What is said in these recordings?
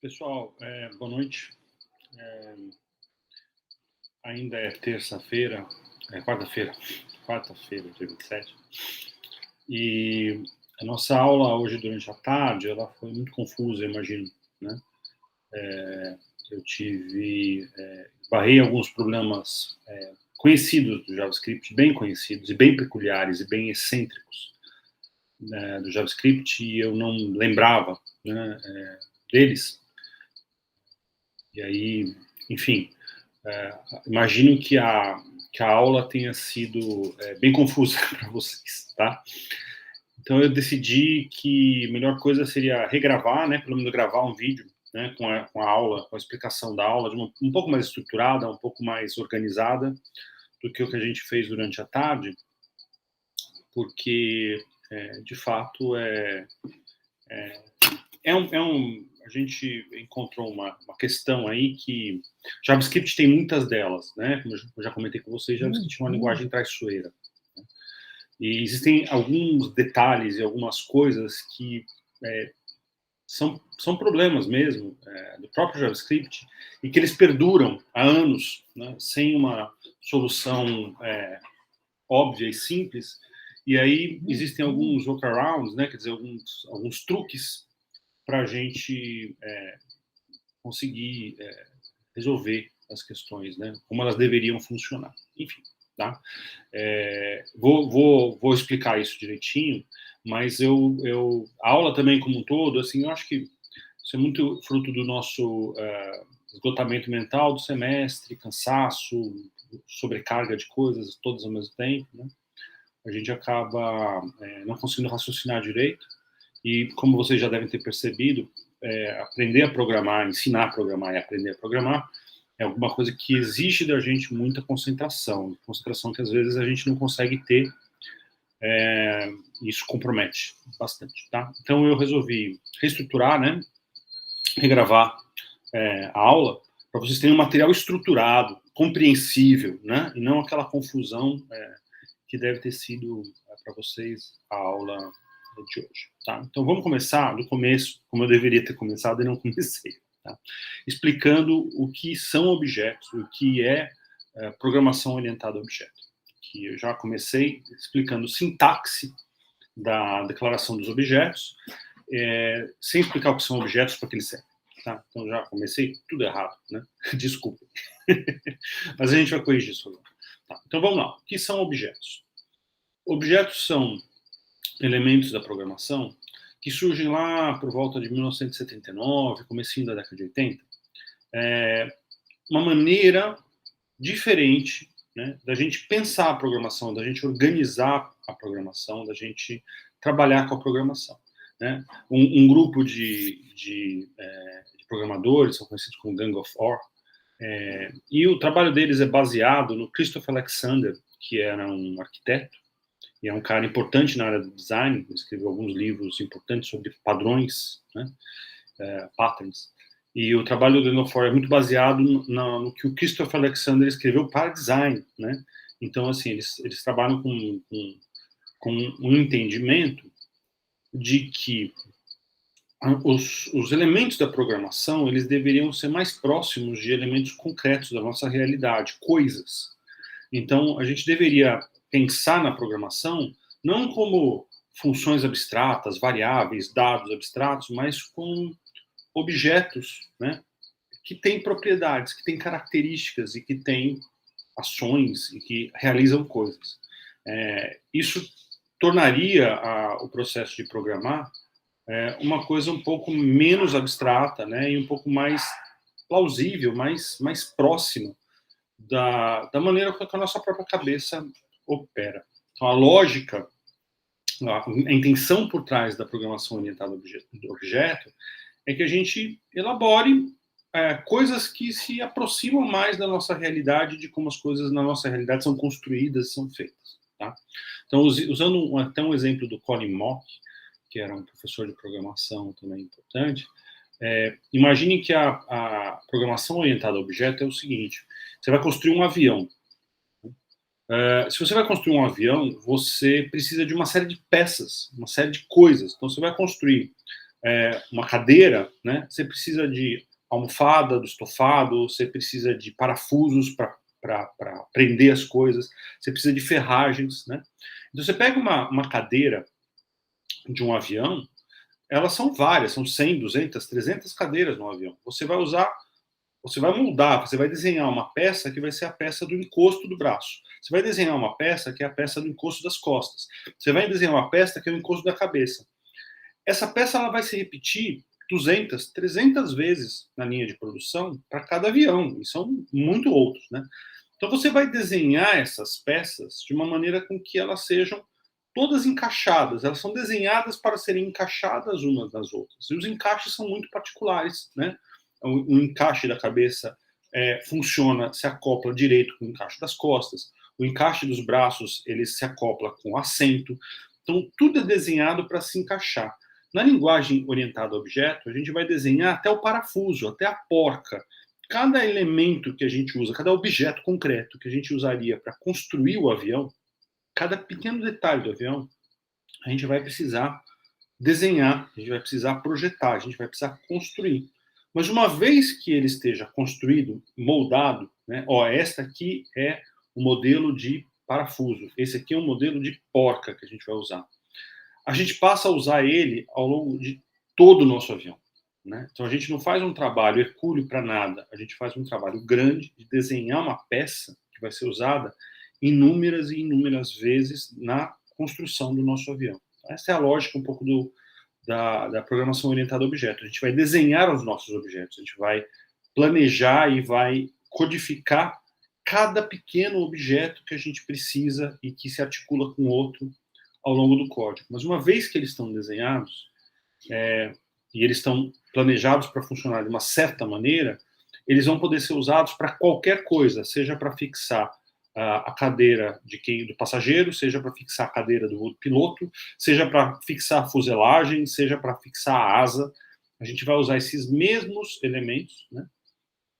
Pessoal, boa noite. Ainda é terça-feira, quarta-feira, dia 27. E a nossa aula hoje durante a tarde, ela foi muito confusa, eu imagino, né? Eu esbarrei alguns problemas conhecidos do JavaScript, bem conhecidos e bem peculiares e bem excêntricos, né, do JavaScript, e eu não lembrava, né, deles. E aí, enfim, imagino que a aula tenha sido bem confusa para vocês, tá? Então eu decidi que a melhor coisa seria regravar, né? Pelo menos gravar um vídeo, né? Com a aula, com a explicação da aula, um pouco mais estruturada, um pouco mais organizada do que o que a gente fez durante a tarde, porque de fato a gente encontrou uma questão aí que JavaScript tem muitas delas, né? Como eu já comentei com vocês, JavaScript é uma linguagem traiçoeira. Né? E existem alguns detalhes e algumas coisas que são problemas mesmo do próprio JavaScript e que eles perduram há anos, né? Sem uma solução óbvia e simples. E aí existem alguns workarounds, né? Quer dizer, alguns truques para a gente conseguir resolver as questões, né? Como elas deveriam funcionar. Enfim, tá? Vou explicar isso direitinho, mas a aula também como um todo, assim, eu acho que isso é muito fruto do nosso esgotamento mental do semestre, cansaço, sobrecarga de coisas todas ao mesmo tempo, né? A gente acaba não conseguindo raciocinar direito. E como vocês já devem ter percebido, aprender a programar, ensinar a programar e aprender a programar é alguma coisa que exige da gente muita concentração que às vezes a gente não consegue ter, isso compromete bastante, tá? Então eu resolvi reestruturar, né, regravar a aula para vocês terem um material estruturado, compreensível, né, e não aquela confusão que deve ter sido para vocês a aula de hoje, tá? Então vamos começar do começo, como eu deveria ter começado e não comecei, tá? Explicando o que são objetos, o que é programação orientada a objeto. Que eu já comecei explicando sintaxe da declaração dos objetos, sem explicar o que são objetos para que eles servem. Tá? Então já comecei tudo errado, né? Desculpa. Mas a gente vai corrigir isso agora. Tá? Então vamos lá. O que são objetos? Objetos são elementos da programação que surgem lá por volta de 1979, comecinho da década de 80, uma maneira diferente, né, da gente pensar a programação, da gente organizar a programação, da gente trabalhar com a programação. Né? Um grupo de programadores, são conhecidos como Gang of Four, e o trabalho deles é baseado no Christopher Alexander, que era um arquiteto, e é um cara importante na área do design, escreveu alguns livros importantes sobre padrões, né, patterns. E o trabalho do Gang of Four é muito baseado no que o Christopher Alexander escreveu para design, né? Então, assim, eles trabalham com um entendimento de que os elementos da programação, eles deveriam ser mais próximos de elementos concretos da nossa realidade, coisas. Então, a gente deveria pensar na programação não como funções abstratas, variáveis, dados abstratos, mas com objetos, né, que têm propriedades, que têm características e que têm ações e que realizam coisas. Isso tornaria o processo de programar uma coisa um pouco menos abstrata, né, e um pouco mais plausível, mais próxima da maneira com que a nossa própria cabeça opera. Então, a lógica, a intenção por trás da programação orientada ao objeto é que a gente elabore coisas que se aproximam mais da nossa realidade, de como as coisas na nossa realidade são construídas, são feitas. Tá? Então, usando até um exemplo do Colin Mock, que era um professor de programação também importante, imagine que a programação orientada ao objeto é o seguinte: você vai construir um avião. Se você vai construir um avião, você precisa de uma série de peças, uma série de coisas. Então, você vai construir uma cadeira, né? Você precisa de almofada, do estofado, você precisa de parafusos para prender as coisas, você precisa de ferragens, né? Então você pega uma cadeira de um avião, elas são várias, são 100, 200, 300 cadeiras no avião. Você vai moldar, você vai desenhar uma peça que vai ser a peça do encosto do braço. Você vai desenhar uma peça que é a peça do encosto das costas. Você vai desenhar uma peça que é o encosto da cabeça. Essa peça ela vai se repetir 200, 300 vezes na linha de produção para cada avião, e são muito outros, né? Então você vai desenhar essas peças de uma maneira com que elas sejam todas encaixadas, elas são desenhadas para serem encaixadas umas nas outras. E os encaixes são muito particulares, né? O encaixe da cabeça funciona, se acopla direito com o encaixe das costas, o encaixe dos braços ele se acopla com o assento. Então tudo é desenhado para se encaixar. Na linguagem orientada a objeto, a gente vai desenhar até o parafuso, até a porca. Cada elemento que a gente usa, cada objeto concreto que a gente usaria para construir o avião, cada pequeno detalhe do avião, a gente vai precisar desenhar, a gente vai precisar projetar, a gente vai precisar construir. Mas uma vez que ele esteja construído, moldado, né, esta aqui é o modelo de parafuso, esse aqui é o modelo de porca que a gente vai usar. A gente passa a usar ele ao longo de todo o nosso avião, né? Então a gente não faz um trabalho hercúleo para nada, a gente faz um trabalho grande de desenhar uma peça que vai ser usada inúmeras e inúmeras vezes na construção do nosso avião. Essa é a lógica um pouco da programação orientada a objeto. A gente vai desenhar os nossos objetos, a gente vai planejar e vai codificar cada pequeno objeto que a gente precisa e que se articula com outro ao longo do código. Mas uma vez que eles estão desenhados, e eles estão planejados para funcionar de uma certa maneira, eles vão poder ser usados para qualquer coisa, seja para fixar a cadeira do passageiro, seja para fixar a cadeira do piloto, seja para fixar a fuselagem, seja para fixar a asa. A gente vai usar esses mesmos elementos, né,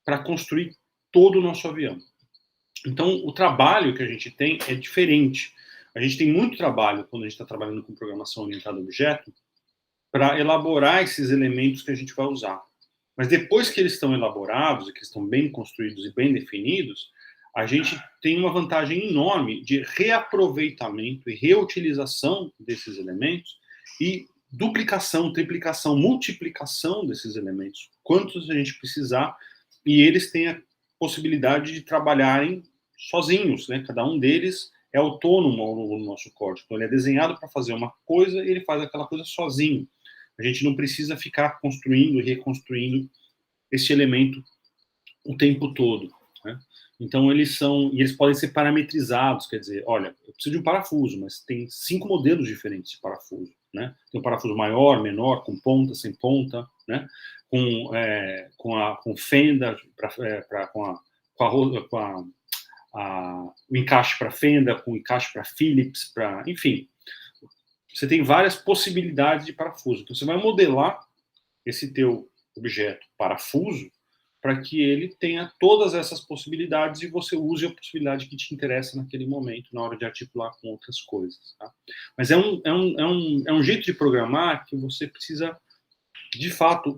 para construir todo o nosso avião. Então, o trabalho que a gente tem é diferente. A gente tem muito trabalho quando a gente está trabalhando com programação orientada a objeto para elaborar esses elementos que a gente vai usar. Mas depois que eles estão elaborados, e que estão bem construídos e bem definidos, a gente tem uma vantagem enorme de reaproveitamento e reutilização desses elementos e duplicação, triplicação, multiplicação desses elementos, quantos a gente precisar, e eles têm a possibilidade de trabalharem sozinhos, né? Cada um deles é autônomo ao longo do nosso código. Então, ele é desenhado para fazer uma coisa e ele faz aquela coisa sozinho. A gente não precisa ficar construindo e reconstruindo esse elemento o tempo todo, né? Então, eles podem ser parametrizados, quer dizer, olha, eu preciso de um parafuso, mas tem 5 modelos diferentes de parafuso, né? Tem um parafuso maior, menor, com ponta, sem ponta, né? Com fenda, o encaixe para fenda, com encaixe para Phillips, enfim. Você tem várias possibilidades de parafuso. Então, você vai modelar esse teu objeto parafuso para que ele tenha todas essas possibilidades e você use a possibilidade que te interessa naquele momento, na hora de articular com outras coisas. Tá? Mas é um jeito de programar que você precisa, de fato,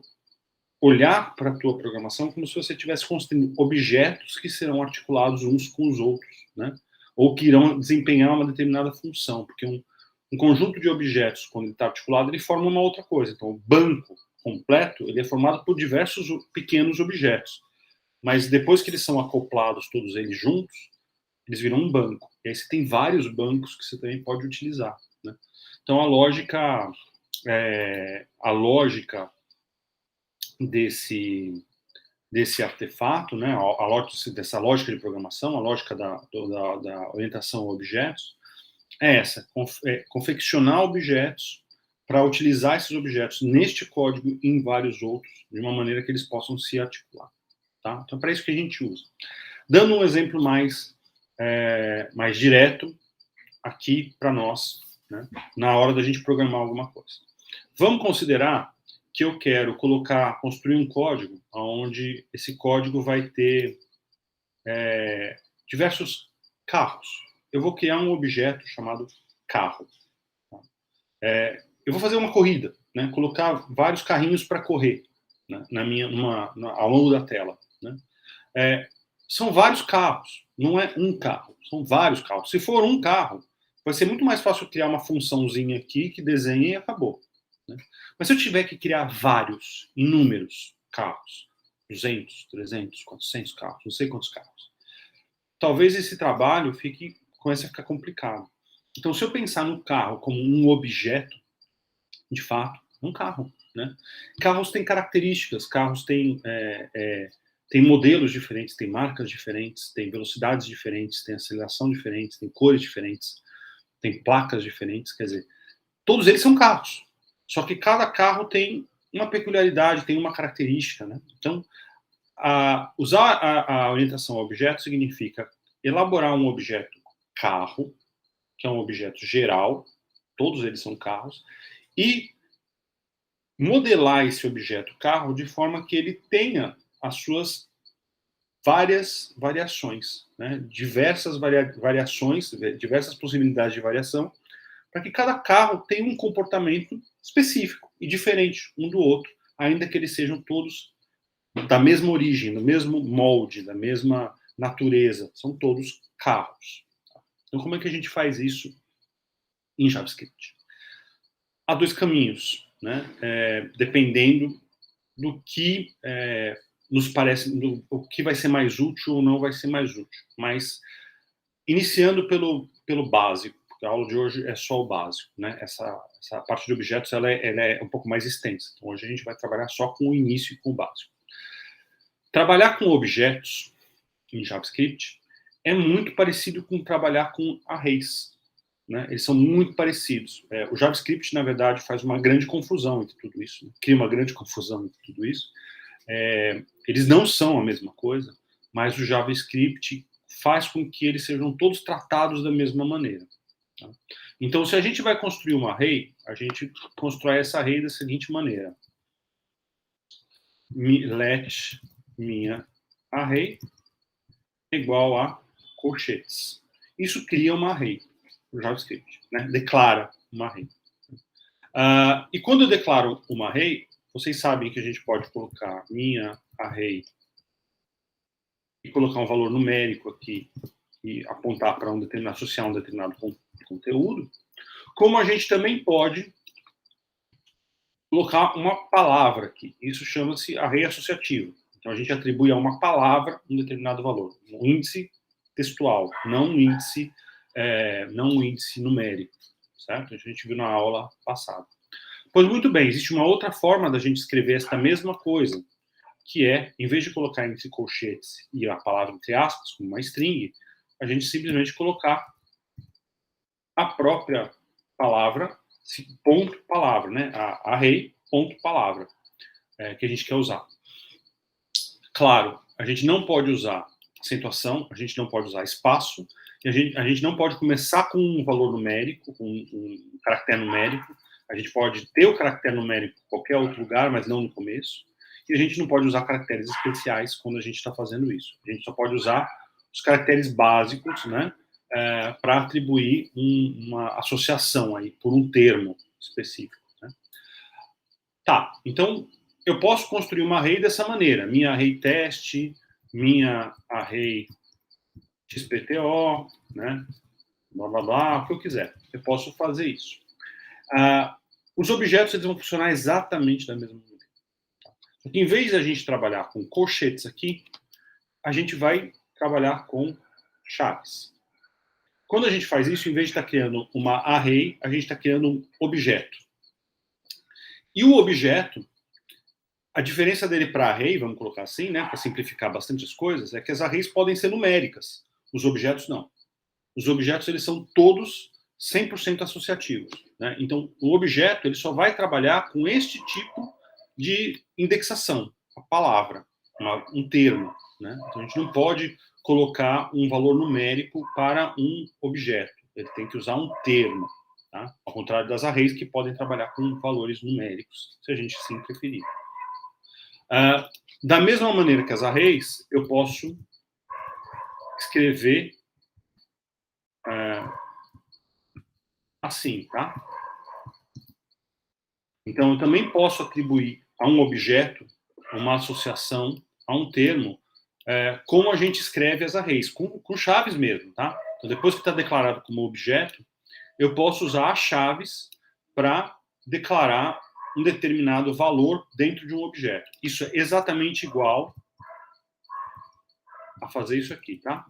olhar para a tua programação como se você estivesse construindo objetos que serão articulados uns com os outros, né? Ou que irão desempenhar uma determinada função, porque um conjunto de objetos, quando ele está articulado, ele forma uma outra coisa. Então, o banco completo, ele é formado por diversos pequenos objetos. Mas depois que eles são acoplados, todos eles juntos, eles viram um banco. E aí você tem vários bancos que você também pode utilizar, né? Então, a lógica desse artefato, né, dessa lógica de programação, a lógica da orientação a objetos, é essa, confeccionar objetos para utilizar esses objetos neste código e em vários outros, de uma maneira que eles possam se articular. Tá? Então, é para isso que a gente usa. Dando um exemplo mais direto aqui para nós, né, na hora da gente programar alguma coisa. Vamos considerar que eu quero construir um código onde esse código vai ter diversos carros. Eu vou criar um objeto chamado carro. Eu vou fazer uma corrida. né, colocar vários carrinhos para correr, né, ao longo da tela. Né? São vários carros, não é um carro, são vários carros. Se for um carro, vai ser muito mais fácil criar uma funçãozinha aqui que desenha e acabou. Né? Mas se eu tiver que criar vários, inúmeros carros, 200, 300, 400 carros, não sei quantos carros, talvez esse trabalho comece a ficar complicado. Então, se eu pensar no carro como um objeto, de fato, um carro. Né? Carros têm características, carros têm modelos diferentes, têm marcas diferentes, têm velocidades diferentes, têm aceleração diferentes, têm cores diferentes, têm placas diferentes, quer dizer, todos eles são carros. Só que cada carro tem uma peculiaridade, tem uma característica. Né? Então, usar a orientação a objeto significa elaborar um objeto carro, que é um objeto geral, todos eles são carros, e modelar esse objeto carro de forma que ele tenha as suas várias variações, né? Diversas variações, diversas possibilidades de variação, para que cada carro tenha um comportamento específico e diferente um do outro, ainda que eles sejam todos da mesma origem, do mesmo molde, da mesma natureza, são todos carros. Então, como é que a gente faz isso em JavaScript? Há dois caminhos, né? Dependendo do que nos parece, o que vai ser mais útil ou não vai ser mais útil. Mas, iniciando pelo básico, porque a aula de hoje é só o básico, né? Essa parte de objetos ela é um pouco mais extensa. Então, hoje a gente vai trabalhar só com o início e com o básico. Trabalhar com objetos em JavaScript é muito parecido com trabalhar com arrays. Né? Eles são muito parecidos. O JavaScript, na verdade, faz uma grande confusão entre tudo isso, né? Cria uma grande confusão entre tudo isso. Eles não são a mesma coisa, mas o JavaScript faz com que eles sejam todos tratados da mesma maneira. Tá? Então, se a gente vai construir uma array, a gente constrói essa array da seguinte maneira. Let minha array igual a colchetes. Isso cria uma array, o JavaScript, né? Declara uma array. E quando eu declaro uma array, vocês sabem que a gente pode colocar minha array e colocar um valor numérico aqui e apontar para associar um determinado conteúdo, como a gente também pode colocar uma palavra aqui. Isso chama-se array associativo. Então a gente atribui a uma palavra um determinado valor, um índice textual, não um índice numérico, certo? A gente viu na aula passada. Pois muito bem, existe uma outra forma da gente escrever esta mesma coisa, que é, em vez de colocar entre colchetes e a palavra entre aspas, como uma string, a gente simplesmente colocar a própria palavra, ponto palavra, né? A array, ponto palavra, que a gente quer usar. Claro, a gente não pode usar acentuação, a gente não pode usar espaço, e a gente não pode começar com um valor numérico, com um caractere numérico. A gente pode ter o caractere numérico em qualquer outro lugar, mas não no começo. E a gente não pode usar caracteres especiais quando a gente está fazendo isso. A gente só pode usar os caracteres básicos, né, para atribuir uma associação aí por um termo específico. Né? Tá, então eu posso construir uma array dessa maneira. Minha array teste, minha array XPTO, né? Blá, blá, blá, o que eu quiser. Eu posso fazer isso. Os objetos eles vão funcionar exatamente da mesma maneira. Porque em vez de a gente trabalhar com colchetes aqui, a gente vai trabalhar com chaves. Quando a gente faz isso, em vez de estar criando uma array, a gente está criando um objeto. E o objeto, a diferença dele para array, vamos colocar assim, né, para simplificar bastante as coisas, é que as arrays podem ser numéricas, os objetos não. Os objetos eles são todos 100% associativos. Né? Então, o objeto ele só vai trabalhar com este tipo de indexação, a palavra, um termo. Né? Então, a gente não pode colocar um valor numérico para um objeto. Ele tem que usar um termo. Tá? Ao contrário das arrays, que podem trabalhar com valores numéricos, se a gente sim preferir. Da mesma maneira que as arrays, eu posso escrever assim, tá? Então, eu também posso atribuir a um objeto, uma associação, a um termo, como a gente escreve as arrays, com chaves mesmo, tá? Então, depois que está declarado como objeto, eu posso usar as chaves para declarar um determinado valor dentro de um objeto. Isso é exatamente igual a fazer isso aqui, tá?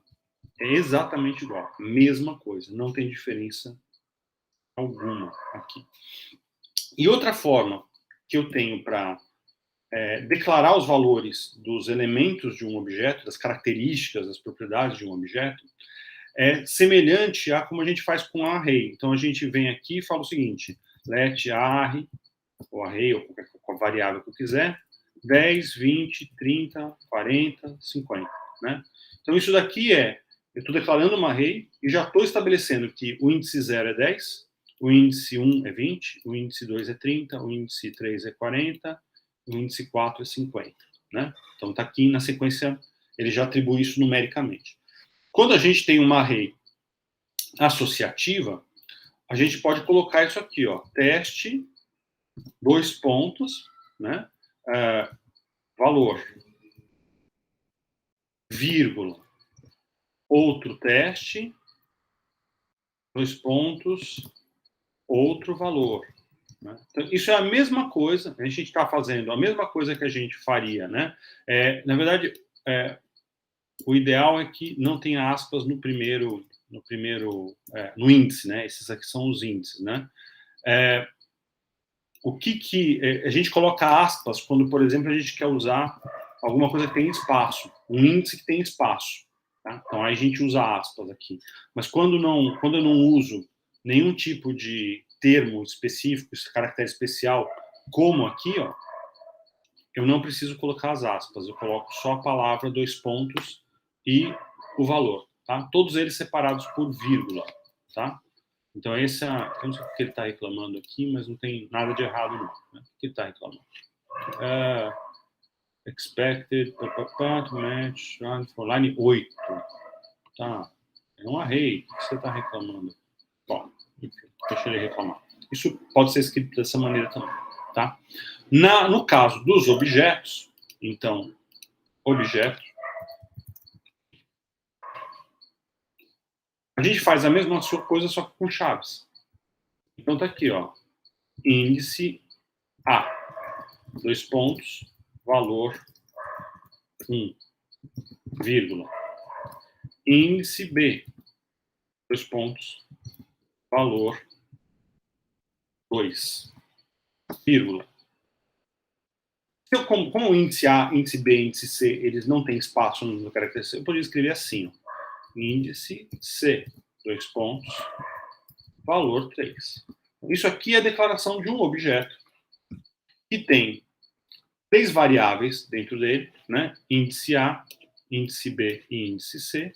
É exatamente igual, mesma coisa, não tem diferença alguma aqui. E outra forma que eu tenho para declarar os valores dos elementos de um objeto, das características, das propriedades de um objeto, é semelhante a como a gente faz com a array. Então, a gente vem aqui e fala o seguinte, let array, ou array, ou qualquer variável que eu quiser, 10, 20, 30, 40, 50, né? Então, isso daqui eu estou declarando uma array e já estou estabelecendo que o índice 0 é 10, o índice 1 é 20, o índice 2 é 30, o índice 3 é 40, o índice 4 é 50, né? Então, está aqui na sequência, ele já atribui isso numericamente. Quando a gente tem uma array associativa, a gente pode colocar isso aqui, ó, teste, 2 pontos, né? Valor, vírgula, outro teste, 2 pontos, outro valor. Né? Então, isso é a mesma coisa, a gente está fazendo a mesma coisa que a gente faria, né? Na verdade, o ideal é que não tenha aspas no índice, né? Esses aqui são os índices, né? O que a gente coloca aspas quando, por exemplo, a gente quer usar alguma coisa que tem espaço, um índice que tem espaço, tá? Então aí a gente usa aspas aqui. Mas quando eu não uso nenhum tipo de termo específico, esse caractere especial, como aqui, ó, eu não preciso colocar as aspas, eu coloco só a palavra, 2 pontos e o valor, tá? Todos eles separados por vírgula, tá? Então, eu não sei o que ele está reclamando aqui, mas não tem nada de errado, não. Né? O que ele está reclamando? Expected, to match, for line 8. Tá. É um array. O que você está reclamando? Bom, enfim, deixa ele reclamar. Isso pode ser escrito dessa maneira também, tá? No caso dos objetos, então, objeto, a gente faz a mesma coisa, só que com chaves. Então, tá aqui, ó. Índice A, 2 pontos, valor 1, vírgula. Índice B, 2 pontos, valor 2, vírgula. Como o índice A, índice B, índice C, eles não têm espaço no caractere C, eu poderia escrever assim, ó. Índice C, 2 pontos, valor 3. Isso aqui é a declaração de um objeto que tem 3 variáveis dentro dele, né? Índice A, índice B e índice C,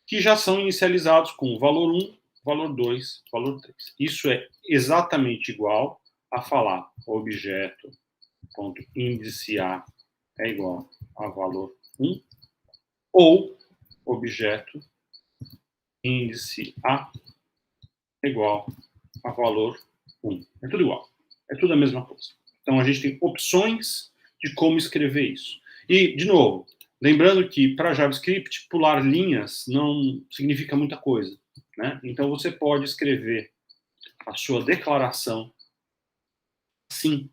que já são inicializados com valor 1, valor 2, valor 3. Isso é exatamente igual a falar objeto ponto índice A é igual a valor 1 ou objeto índice A é igual a valor 1. É tudo igual. É tudo a mesma coisa. Então, a gente tem opções de como escrever isso. E, de novo, lembrando que para JavaScript, pular linhas não significa muita coisa, né? Então, você pode escrever a sua declaração assim,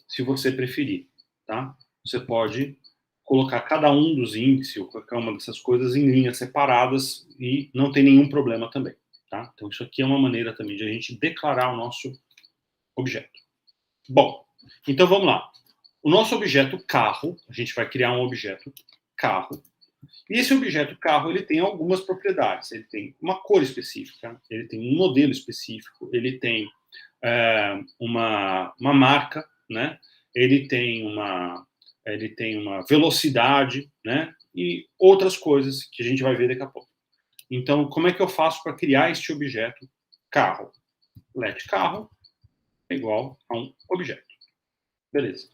se você preferir, tá? Você pode colocar cada um dos índices, ou qualquer uma dessas coisas, em linhas separadas e não tem nenhum problema também, tá? Então, isso aqui é uma maneira também de a gente declarar o nosso objeto. Bom, então vamos lá. O nosso objeto carro, a gente vai criar um objeto carro. E esse objeto carro, ele tem algumas propriedades. Ele tem uma cor específica, ele tem um modelo específico, ele tem uma marca, né? Ele tem uma velocidade, né? E outras coisas que a gente vai ver daqui a pouco. Então, como é que eu faço para criar este objeto carro? Let carro é igual a um objeto. Beleza.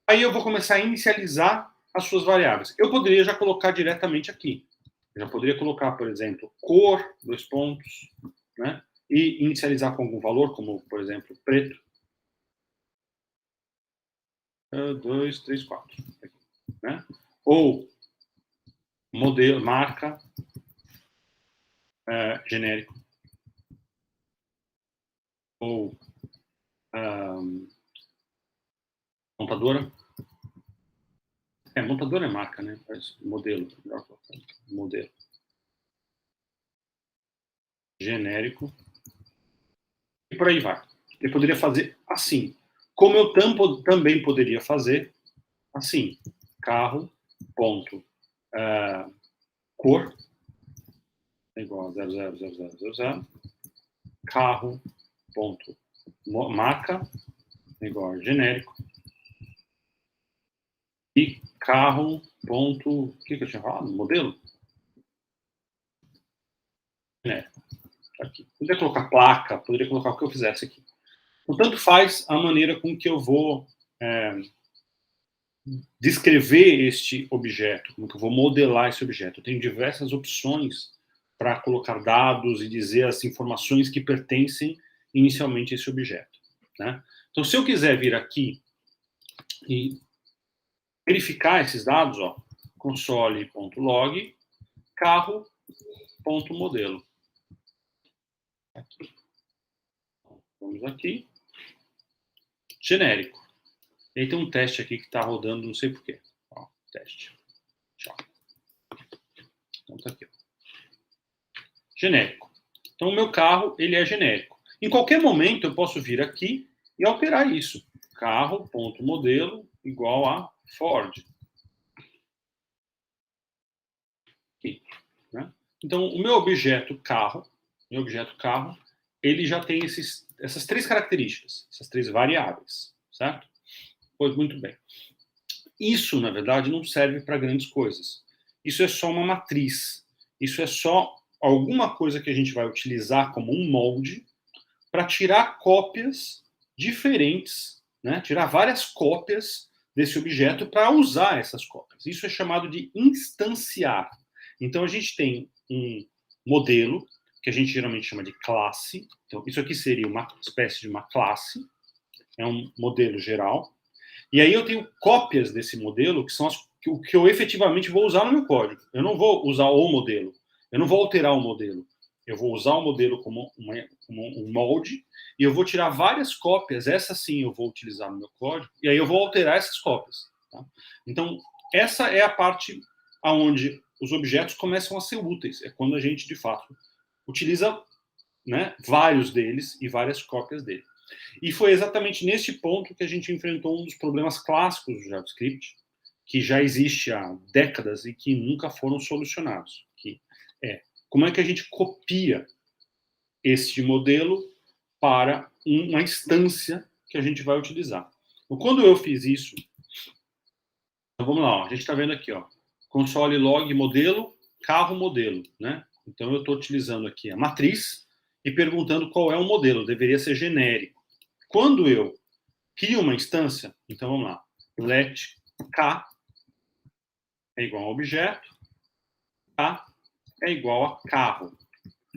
Aí eu vou começar a inicializar as suas variáveis. Eu poderia já colocar diretamente aqui. Eu já poderia colocar, por exemplo, cor, 2 pontos, né? E inicializar com algum valor, como, por exemplo, preto. 2, 3, 4. Né? Ou modelo, marca, genérico. Ou montadora. Montadora é marca, né? Modelo. Modelo. Genérico. E por aí vai. Eu poderia fazer assim. Como eu também poderia fazer assim. Carro, ponto, cor, igual a 000000. Carro, ponto, marca, igual a genérico. E carro, ponto, o que eu tinha falado? Modelo? Aqui. Poderia colocar placa, poderia colocar o que eu fizesse aqui. Portanto, faz a maneira com que eu vou descrever este objeto, como que eu vou modelar esse objeto. Eu tenho diversas opções para colocar dados e dizer as informações que pertencem inicialmente a esse objeto. Né? Então, se eu quiser vir aqui e verificar esses dados, ó, console.log, carro.modelo. Vamos aqui. Genérico. E aí tem um teste aqui que está rodando, não sei porquê. Ó, teste. Tchau. Então tá aqui. Ó. Genérico. Então o meu carro, ele é genérico. Em qualquer momento eu posso vir aqui e alterar isso. Carro.modelo igual a Ford. Aqui, né? Então o meu objeto carro, ele já tem essas três características, essas três variáveis, certo? Pois muito bem. Isso, na verdade, não serve para grandes coisas. Isso é só uma matriz. Isso é só alguma coisa que a gente vai utilizar como um molde para tirar cópias diferentes, né? Tirar várias cópias desse objeto para usar essas cópias. Isso é chamado de instanciar. Então, a gente tem um modelo, que a gente geralmente chama de classe. Então, isso aqui seria uma espécie de uma classe. É um modelo geral. E aí eu tenho cópias desse modelo, que são o que eu efetivamente vou usar no meu código. Eu não vou usar o modelo. Eu não vou alterar o modelo. Eu vou usar o modelo como um molde e eu vou tirar várias cópias. Essa sim eu vou utilizar no meu código. E aí eu vou alterar essas cópias. Tá? Então, essa é a parte onde os objetos começam a ser úteis. É quando a gente, de fato, utiliza, né, vários deles e várias cópias dele. E foi exatamente nesse ponto que a gente enfrentou um dos problemas clássicos do JavaScript, que já existe há décadas e que nunca foram solucionados. Que é como é que a gente copia este modelo para uma instância que a gente vai utilizar. Então, quando eu fiz isso, então vamos lá, ó, a gente está vendo aqui, ó, console log modelo, carro modelo, né? Então eu estou utilizando aqui a matriz e perguntando qual é o modelo, deveria ser genérico. Quando eu crio uma instância, então vamos lá, let k é igual a objeto, k é igual a carro.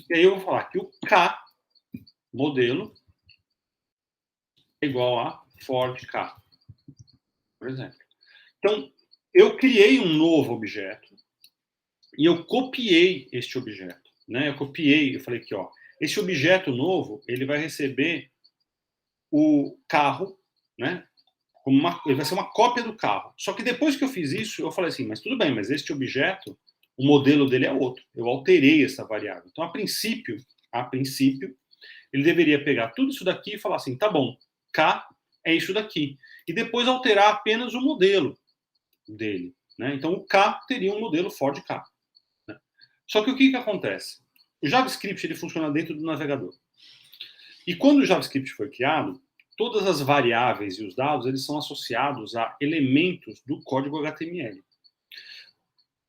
E aí eu vou falar que o k, modelo, é igual a Ford K, por exemplo. Então, eu criei um novo objeto e eu copiei este objeto. Né? Eu falei aqui, ó, esse objeto novo, ele vai receber o carro, né? Ele vai ser uma cópia do carro. Só que depois que eu fiz isso, eu falei assim, mas tudo bem, mas este objeto, o modelo dele é outro. Eu alterei essa variável. Então, a princípio, ele deveria pegar tudo isso daqui e falar assim, tá bom, K é isso daqui. E depois alterar apenas o modelo dele. Né? Então, o K teria um modelo Ford K. Né? Só que o que acontece? O JavaScript ele funciona dentro do navegador. E quando o JavaScript foi criado, todas as variáveis e os dados eles são associados a elementos do código HTML.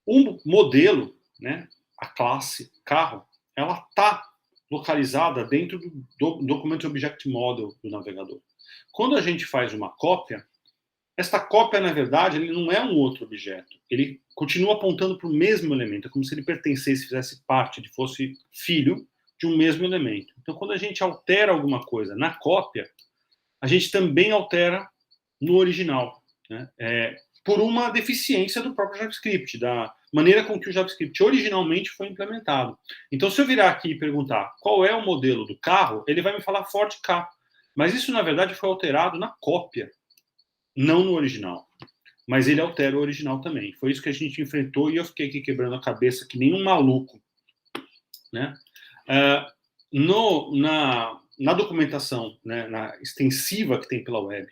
O modelo, né, a classe carro, ela está localizada dentro do documento Object Model do navegador. Quando a gente faz uma cópia, esta cópia, na verdade, ele não é um outro objeto. Ele continua apontando para o mesmo elemento. É como se ele pertencesse, fizesse parte, fosse filho de um mesmo elemento. Então, quando a gente altera alguma coisa na cópia, a gente também altera no original. né, por uma deficiência do próprio JavaScript, da maneira com que o JavaScript originalmente foi implementado. Então, se eu virar aqui e perguntar qual é o modelo do carro, ele vai me falar Ford Ka. Mas isso, na verdade, foi alterado na cópia, não no original. Mas ele altera o original também. Foi isso que a gente enfrentou e eu fiquei aqui quebrando a cabeça que nem um maluco, né? Na documentação, né, na extensiva que tem pela web,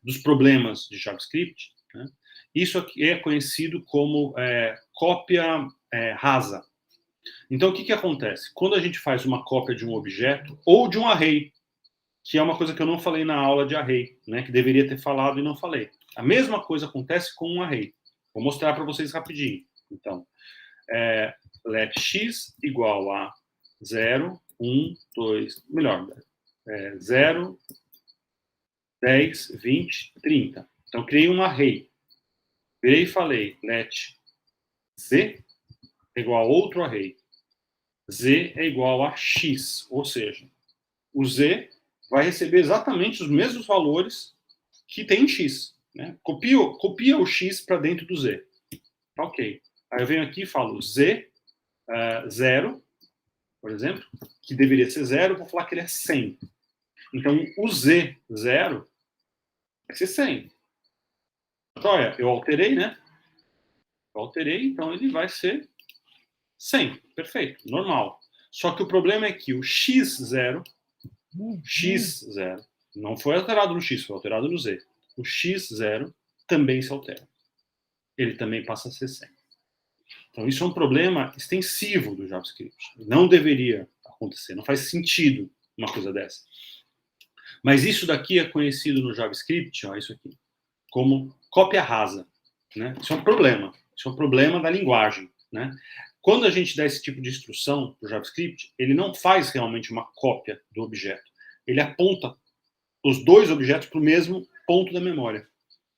dos problemas de JavaScript, né, isso aqui é conhecido como cópia rasa. Então, o que acontece? Quando a gente faz uma cópia de um objeto ou de um array, que é uma coisa que eu não falei na aula de array, né, que deveria ter falado e não falei. A mesma coisa acontece com um array. Vou mostrar para vocês rapidinho. Então, let x igual a 0, 1, 2, melhor, 0, 10, 20, 30. Então, criei um array. Virei e falei, let z é igual a outro array. Z é igual a x, ou seja, o z vai receber exatamente os mesmos valores que tem em x. Né? Copia o x para dentro do z. Ok. Aí eu venho aqui e falo z, 0, por exemplo, que deveria ser 0, vou falar que ele é 100. Então, o z, 0, vai ser 100. Olha, eu alterei, né? Eu alterei, então ele vai ser 100. Perfeito, normal. Só que o problema é que o x0, não foi alterado no x, foi alterado no z. O x0 também se altera. Ele também passa a ser 100. Então, isso é um problema extensivo do JavaScript. Não deveria acontecer, não faz sentido uma coisa dessa. Mas isso daqui é conhecido no JavaScript, ó, isso aqui, como cópia rasa. Né? Isso é um problema. Isso é um problema da linguagem. Né? Quando a gente dá esse tipo de instrução para o JavaScript, ele não faz realmente uma cópia do objeto. Ele aponta os dois objetos para o mesmo ponto da memória.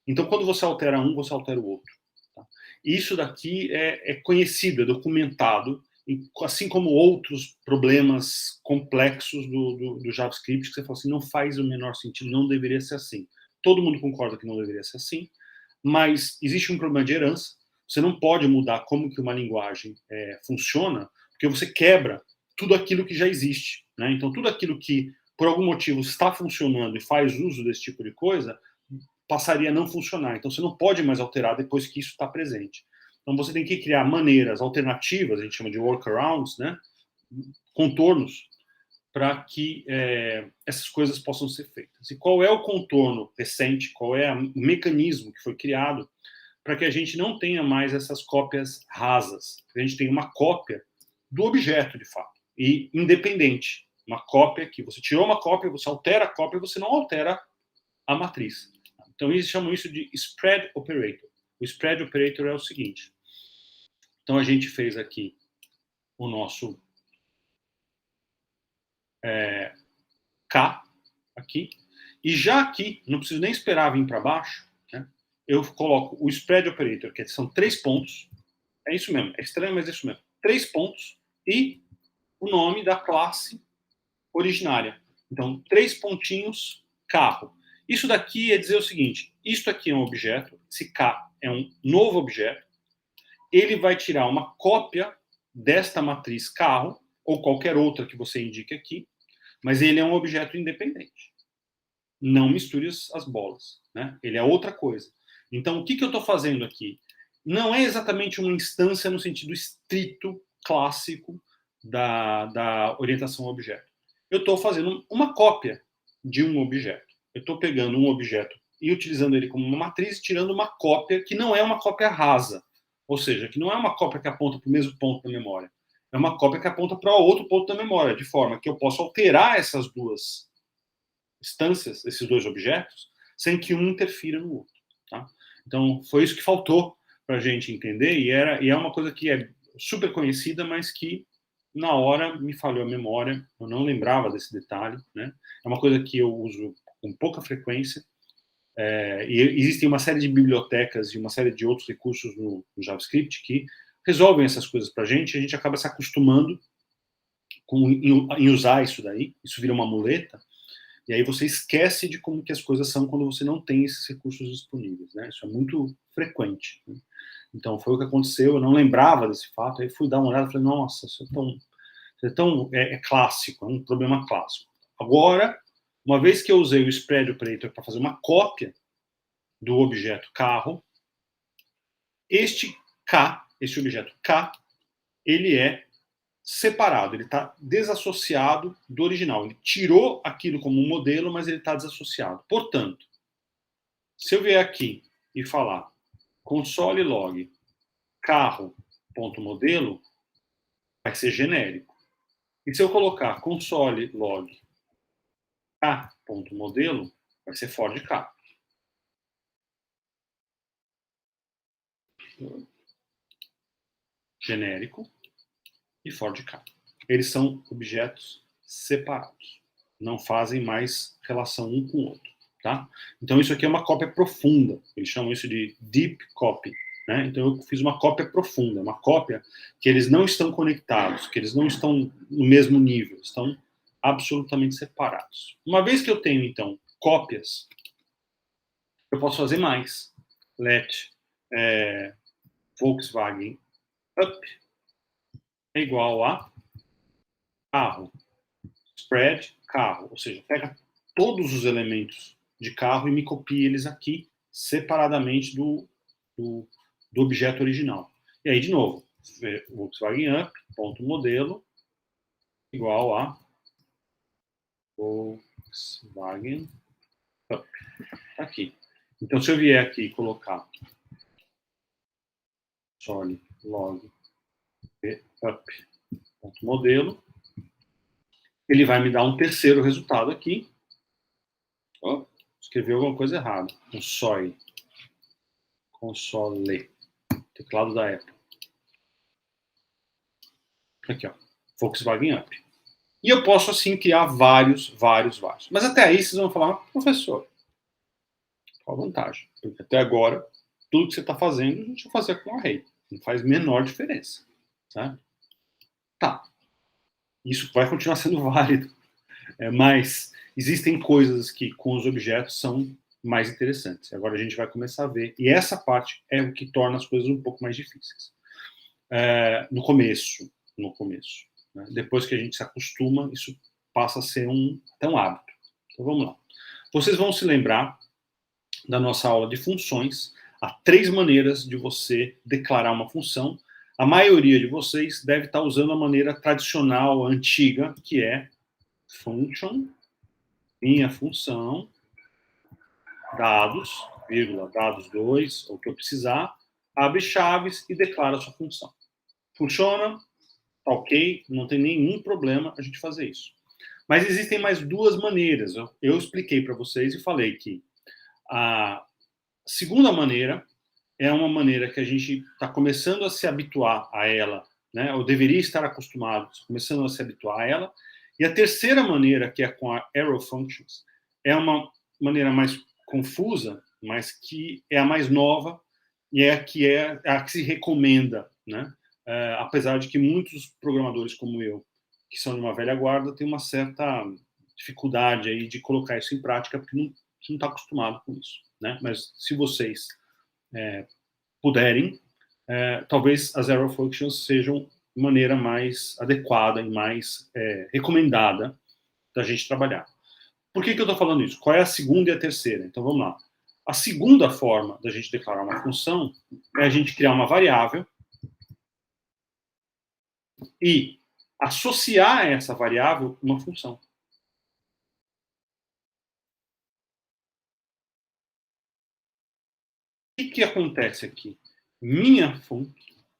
Então, quando você altera um, você altera o outro. Tá? Isso daqui é conhecido, é documentado, assim como outros problemas complexos do JavaScript, que você fala assim, não faz o menor sentido, não deveria ser assim. Todo mundo concorda que não deveria ser assim, mas existe um problema de herança. Você não pode mudar como que uma linguagem funciona, porque você quebra tudo aquilo que já existe. Né? Então, tudo aquilo que, por algum motivo, está funcionando e faz uso desse tipo de coisa, passaria a não funcionar. Então, você não pode mais alterar depois que isso está presente. Então, você tem que criar maneiras alternativas, a gente chama de workarounds, né? Contornos, para que essas coisas possam ser feitas. E qual é o contorno recente, qual é o mecanismo que foi criado para que a gente não tenha mais essas cópias rasas, que a gente tenha uma cópia do objeto, de fato, e independente. Uma cópia que você tirou uma cópia, você altera a cópia, você não altera a matriz. Então, eles chamam isso de spread operator. O spread operator é o seguinte. Então, a gente fez aqui o nosso K, aqui, e já aqui, não preciso nem esperar vir para baixo, né, eu coloco o spread operator, que são 3 pontos, é isso mesmo, é estranho, mas é isso mesmo, 3 pontos, e o nome da classe originária. Então, 3 pontinhos, carro. Isso daqui é dizer o seguinte, isto aqui é um objeto, esse K é um novo objeto, ele vai tirar uma cópia desta matriz carro, ou qualquer outra que você indique aqui, mas ele é um objeto independente. Não misture as bolas. Né? Ele é outra coisa. Então, o que eu estou fazendo aqui? Não é exatamente uma instância no sentido estrito, clássico, da orientação ao objeto. Eu estou fazendo uma cópia de um objeto. Eu estou pegando um objeto e utilizando ele como uma matriz e tirando uma cópia que não é uma cópia rasa. Ou seja, que não é uma cópia que aponta para o mesmo ponto da memória. É uma cópia que aponta para outro ponto da memória, de forma que eu posso alterar essas duas instâncias, esses dois objetos, sem que um interfira no outro. Tá? Então, foi isso que faltou para a gente entender, e é uma coisa que é super conhecida, mas que na hora me falhou a memória, eu não lembrava desse detalhe. Né? É uma coisa que eu uso com pouca frequência, e existem uma série de bibliotecas e uma série de outros recursos no JavaScript que resolvem essas coisas para a gente acaba se acostumando em usar isso daí, isso vira uma muleta, E aí você esquece de como que as coisas são quando você não tem esses recursos disponíveis, né? Isso é muito frequente, né? Então, foi o que aconteceu, eu não lembrava desse fato, aí fui dar uma olhada e falei, nossa, é clássico, é um problema clássico. Agora, uma vez que eu usei o spread operator para fazer uma cópia do objeto carro, este objeto K, ele é separado, ele está desassociado do original. Ele tirou aquilo como um modelo, mas ele está desassociado. Portanto, se eu vier aqui e falar console log carro.modelo, vai ser genérico. E se eu colocar console log k.modelo, vai ser Ford K. Genérico e Ford K. Eles são objetos separados. Não fazem mais relação um com o outro. Tá? Então, isso aqui é uma cópia profunda. Eles chamam isso de deep copy. Né? Então, eu fiz uma cópia profunda, uma cópia que eles não estão conectados, que eles não estão no mesmo nível, estão absolutamente separados. Uma vez que eu tenho, então, cópias, eu posso fazer mais. Let Volkswagen up é igual a carro, spread carro, ou seja, pega todos os elementos de carro e me copia eles aqui separadamente do objeto original. E aí, de novo, Volkswagen up, ponto modelo, igual a Volkswagen up. Tá aqui. Então, se eu vier aqui e colocar solid log up, ponto modelo, ele vai me dar um terceiro resultado aqui. Oh, escreveu alguma coisa errada. Console. Teclado da Apple. Aqui, ó. Volkswagen Up. E eu posso, assim, criar vários. Mas até aí vocês vão falar, professor, qual a vantagem? Porque até agora, tudo que você está fazendo, a gente vai fazer com array. Não faz menor diferença. Tá? Tá. Isso vai continuar sendo válido. Mas existem coisas que, com os objetos, são mais interessantes. Agora a gente vai começar a ver. E essa parte é o que torna as coisas um pouco mais difíceis. No começo. Né? Depois que a gente se acostuma, isso passa a ser um hábito. Então vamos lá. Vocês vão se lembrar da nossa aula de funções. Há 3 maneiras de você declarar uma função. A maioria de vocês deve estar usando a maneira tradicional, antiga, que é function, minha função, dados, vírgula, dados 2, ou o que eu precisar, abre chaves e declara a sua função. Funciona? Tá ok, não tem nenhum problema a gente fazer isso. Mas existem mais 2 maneiras. Eu expliquei para vocês e falei que a segunda maneira é uma maneira que a gente está começando a se habituar a ela, né? Ou deveria estar acostumado, começando a se habituar a ela. E a terceira maneira, que é com a arrow functions, é uma maneira mais confusa, mas que é a mais nova e é a que se recomenda, né? Apesar de que muitos programadores como eu, que são de uma velha guarda, têm uma certa dificuldade aí de colocar isso em prática, porque não está acostumado com isso, né? Mas se vocês puderem, talvez as arrow functions sejam maneira mais adequada e mais recomendada da gente trabalhar. Por que eu estou falando isso? Qual é a segunda e a terceira? Então vamos lá. A segunda forma da gente declarar uma função é a gente criar uma variável e associar a essa variável uma função. O que acontece aqui? Minha func,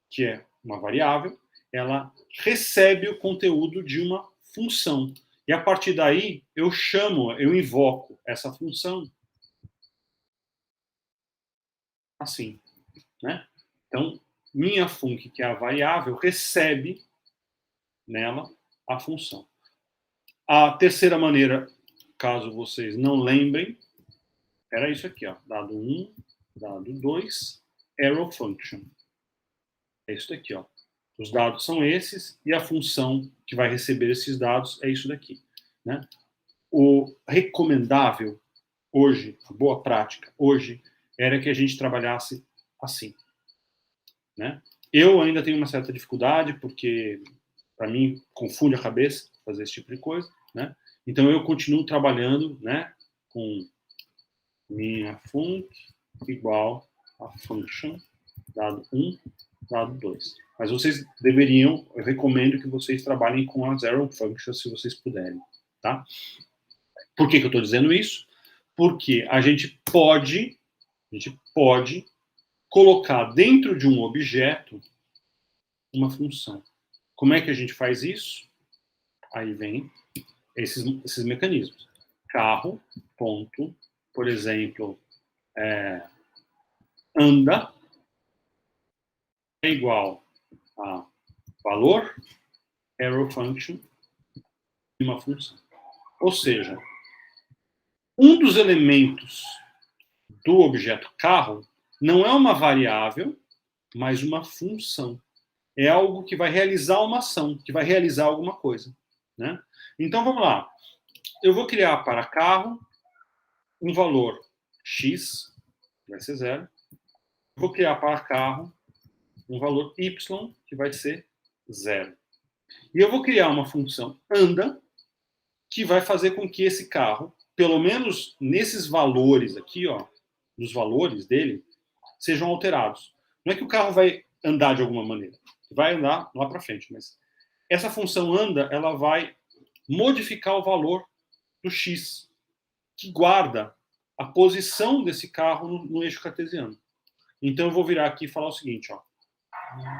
que é uma variável, ela recebe o conteúdo de uma função. E a partir daí, eu invoco essa função assim, né? Então, minha func, que é a variável, recebe nela a função. A terceira maneira, caso vocês não lembrem, era isso aqui, ó, dado 1, dado 2, arrow function. É isso daqui, ó. Os dados são esses e a função que vai receber esses dados é isso daqui, né? o recomendável hoje, a boa prática hoje, era que a gente trabalhasse assim, né? Eu ainda tenho uma certa dificuldade, porque para mim confunde a cabeça fazer esse tipo de coisa, né? Então eu continuo trabalhando, né, com minha func igual a function dado 1, dado 2. Mas vocês deveriam, eu recomendo que vocês trabalhem com a zero function se vocês puderem, tá? Por que eu estou dizendo isso? Porque a gente pode colocar dentro de um objeto uma função. Como é que a gente faz isso? Aí vem esses mecanismos. Carro, ponto, por exemplo, anda é igual a valor, arrow function, e uma função. Ou seja, um dos elementos do objeto carro não é uma variável, mas uma função. É algo que vai realizar uma ação, que vai realizar alguma coisa, né? Então vamos lá. Eu vou criar para carro um valor x, que vai ser 0. Vou criar para carro um valor y, que vai ser 0. E eu vou criar uma função anda, que vai fazer com que esse carro, pelo menos nesses valores aqui, ó, nos valores dele, sejam alterados. Não é que o carro vai andar de alguma maneira, vai andar lá para frente, mas essa função anda, ela vai modificar o valor do x, que guarda a posição desse carro no eixo cartesiano. Então eu vou virar aqui e falar o seguinte, ó.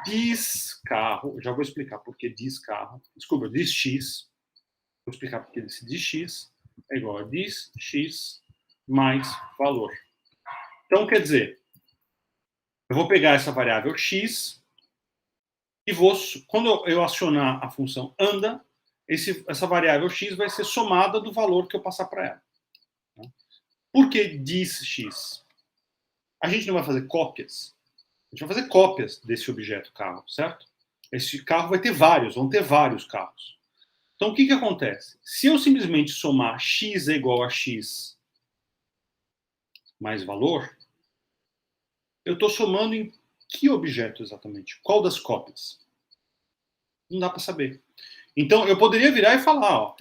Diz carro, já vou explicar por que diz carro, desculpa, diz x, vou explicar por que diz x é igual a diz x mais valor. Então quer dizer, eu vou pegar essa variável x e vou, quando eu acionar a função anda, essa variável x vai ser somada do valor que eu passar para ela. Por que diz x? A gente não vai fazer cópias. A gente vai fazer cópias desse objeto carro, certo? Esse carro vai ter vários, vão ter vários carros. Então, o que acontece? Se eu simplesmente somar x é igual a x mais valor, eu estou somando em que objeto exatamente? Qual das cópias? Não dá para saber. Então, eu poderia virar e falar, ó,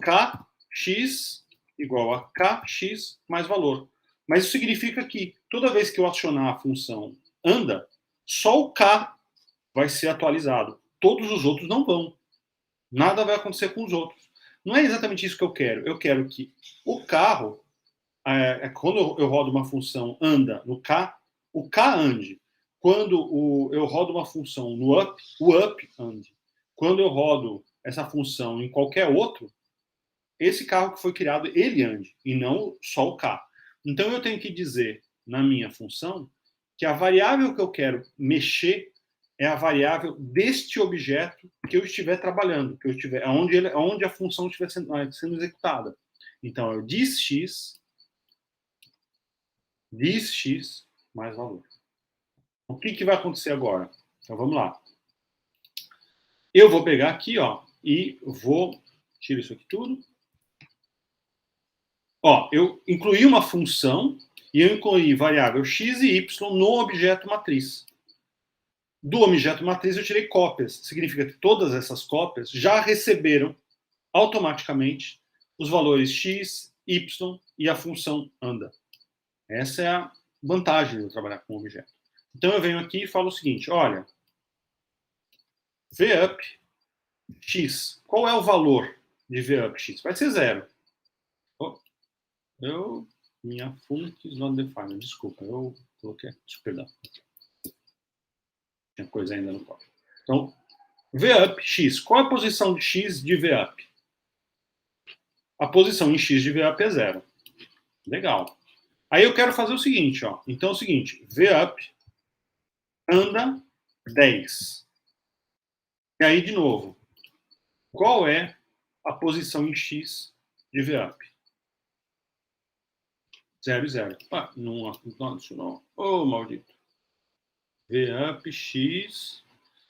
kx igual a kx mais valor. Mas isso significa que toda vez que eu acionar a função anda, só o k vai ser atualizado. Todos os outros não vão. Nada vai acontecer com os outros. Não é exatamente isso que eu quero. Eu quero que o carro, quando eu rodo uma função anda no k, o k ande. Quando eu rodo uma função no up, o up ande. Quando eu rodo essa função em qualquer outro, esse carro que foi criado, ele ande, e não só o k. Então eu tenho que dizer na minha função que a variável que eu quero mexer é a variável deste objeto que eu estiver trabalhando, que eu estiver, onde a função estiver sendo executada. Então, eu diz x mais valor. O que vai acontecer agora? Então, vamos lá. Eu vou pegar aqui, ó, e vou... Tira isso aqui tudo. Ó, eu incluí uma função e eu incluí variável x e y no objeto matriz. Do objeto matriz eu tirei cópias. Significa que todas essas cópias já receberam automaticamente os valores x, y e a função anda. Essa é a vantagem de eu trabalhar com objeto. Então eu venho aqui e falo o seguinte, olha, vup x, qual é o valor de vup x? Vai ser 0. Minha func is not defined. Desculpa, eu coloquei, perdão. Tinha coisa ainda no código. Então, vup x, qual é a posição de x de vup? A posição em x de vup é 0. Legal. Aí eu quero fazer o seguinte, ó. Então é o seguinte, vup anda 10. E aí, de novo, qual é a posição em x de vup? 0 e 0. Ah, não adicionou. Ô, maldito. Vup x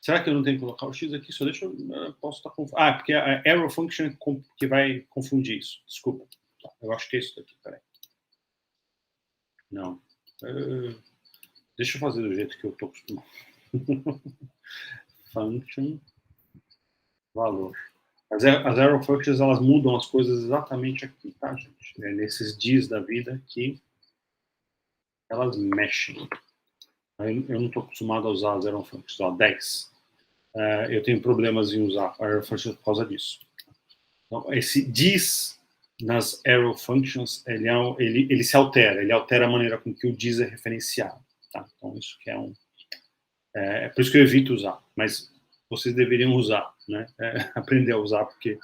Será que eu não tenho que colocar o x aqui? Só deixa eu posso estar confundindo. Ah, porque a arrow function que vai confundir isso. Desculpa. Eu acho que é isso daqui, peraí. Não. Deixa eu fazer do jeito que eu estou acostumado. Function, valor. As arrow functions, elas mudam as coisas exatamente aqui, tá, gente? É nesses dias da vida que elas mexem. Eu não estou acostumado a usar as arrow functions. Ó, 10. Eu tenho problemas em usar arrow functions por causa disso. Então, esse diz nas arrow functions, ele se altera. Ele altera a maneira com que o diz é referenciado. Tá? Então, isso que é por isso que eu evito usar. Mas vocês deveriam usar, né? Aprender a usar, porque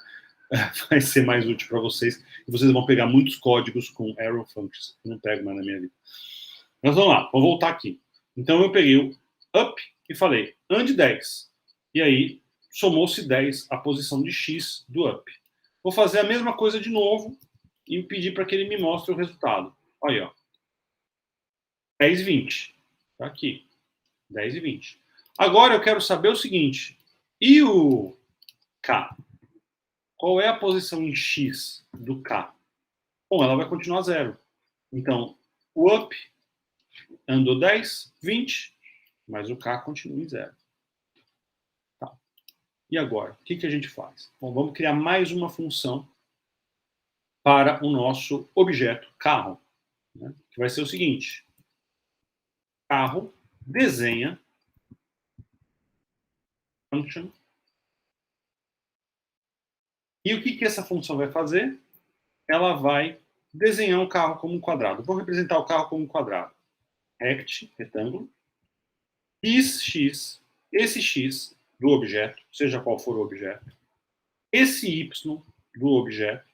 vai ser mais útil para vocês. E vocês vão pegar muitos códigos com arrow functions. Eu não pego mais na minha vida. Mas vamos lá, vou voltar aqui. Então eu peguei o up e falei, and 10. E aí, somou-se 10 a posição de x do up. Vou fazer a mesma coisa de novo e pedir para que ele me mostre o resultado. Olha aí, ó. 10 e 20. Tá aqui. 10 e 20. Agora eu quero saber o seguinte. E o K? Qual é a posição em X do K? Bom, ela vai continuar 0. Então, o up andou 10, 20, mas o K continua em 0. Tá. E agora, o que a gente faz? Bom, vamos criar mais uma função para o nosso objeto carro, né? Que vai ser o seguinte. Carro desenha function. E o que essa função vai fazer? Ela vai desenhar um carro como um quadrado. Vou representar o carro como um quadrado. Rect, retângulo. X, esse x do objeto, seja qual for o objeto. Esse y do objeto,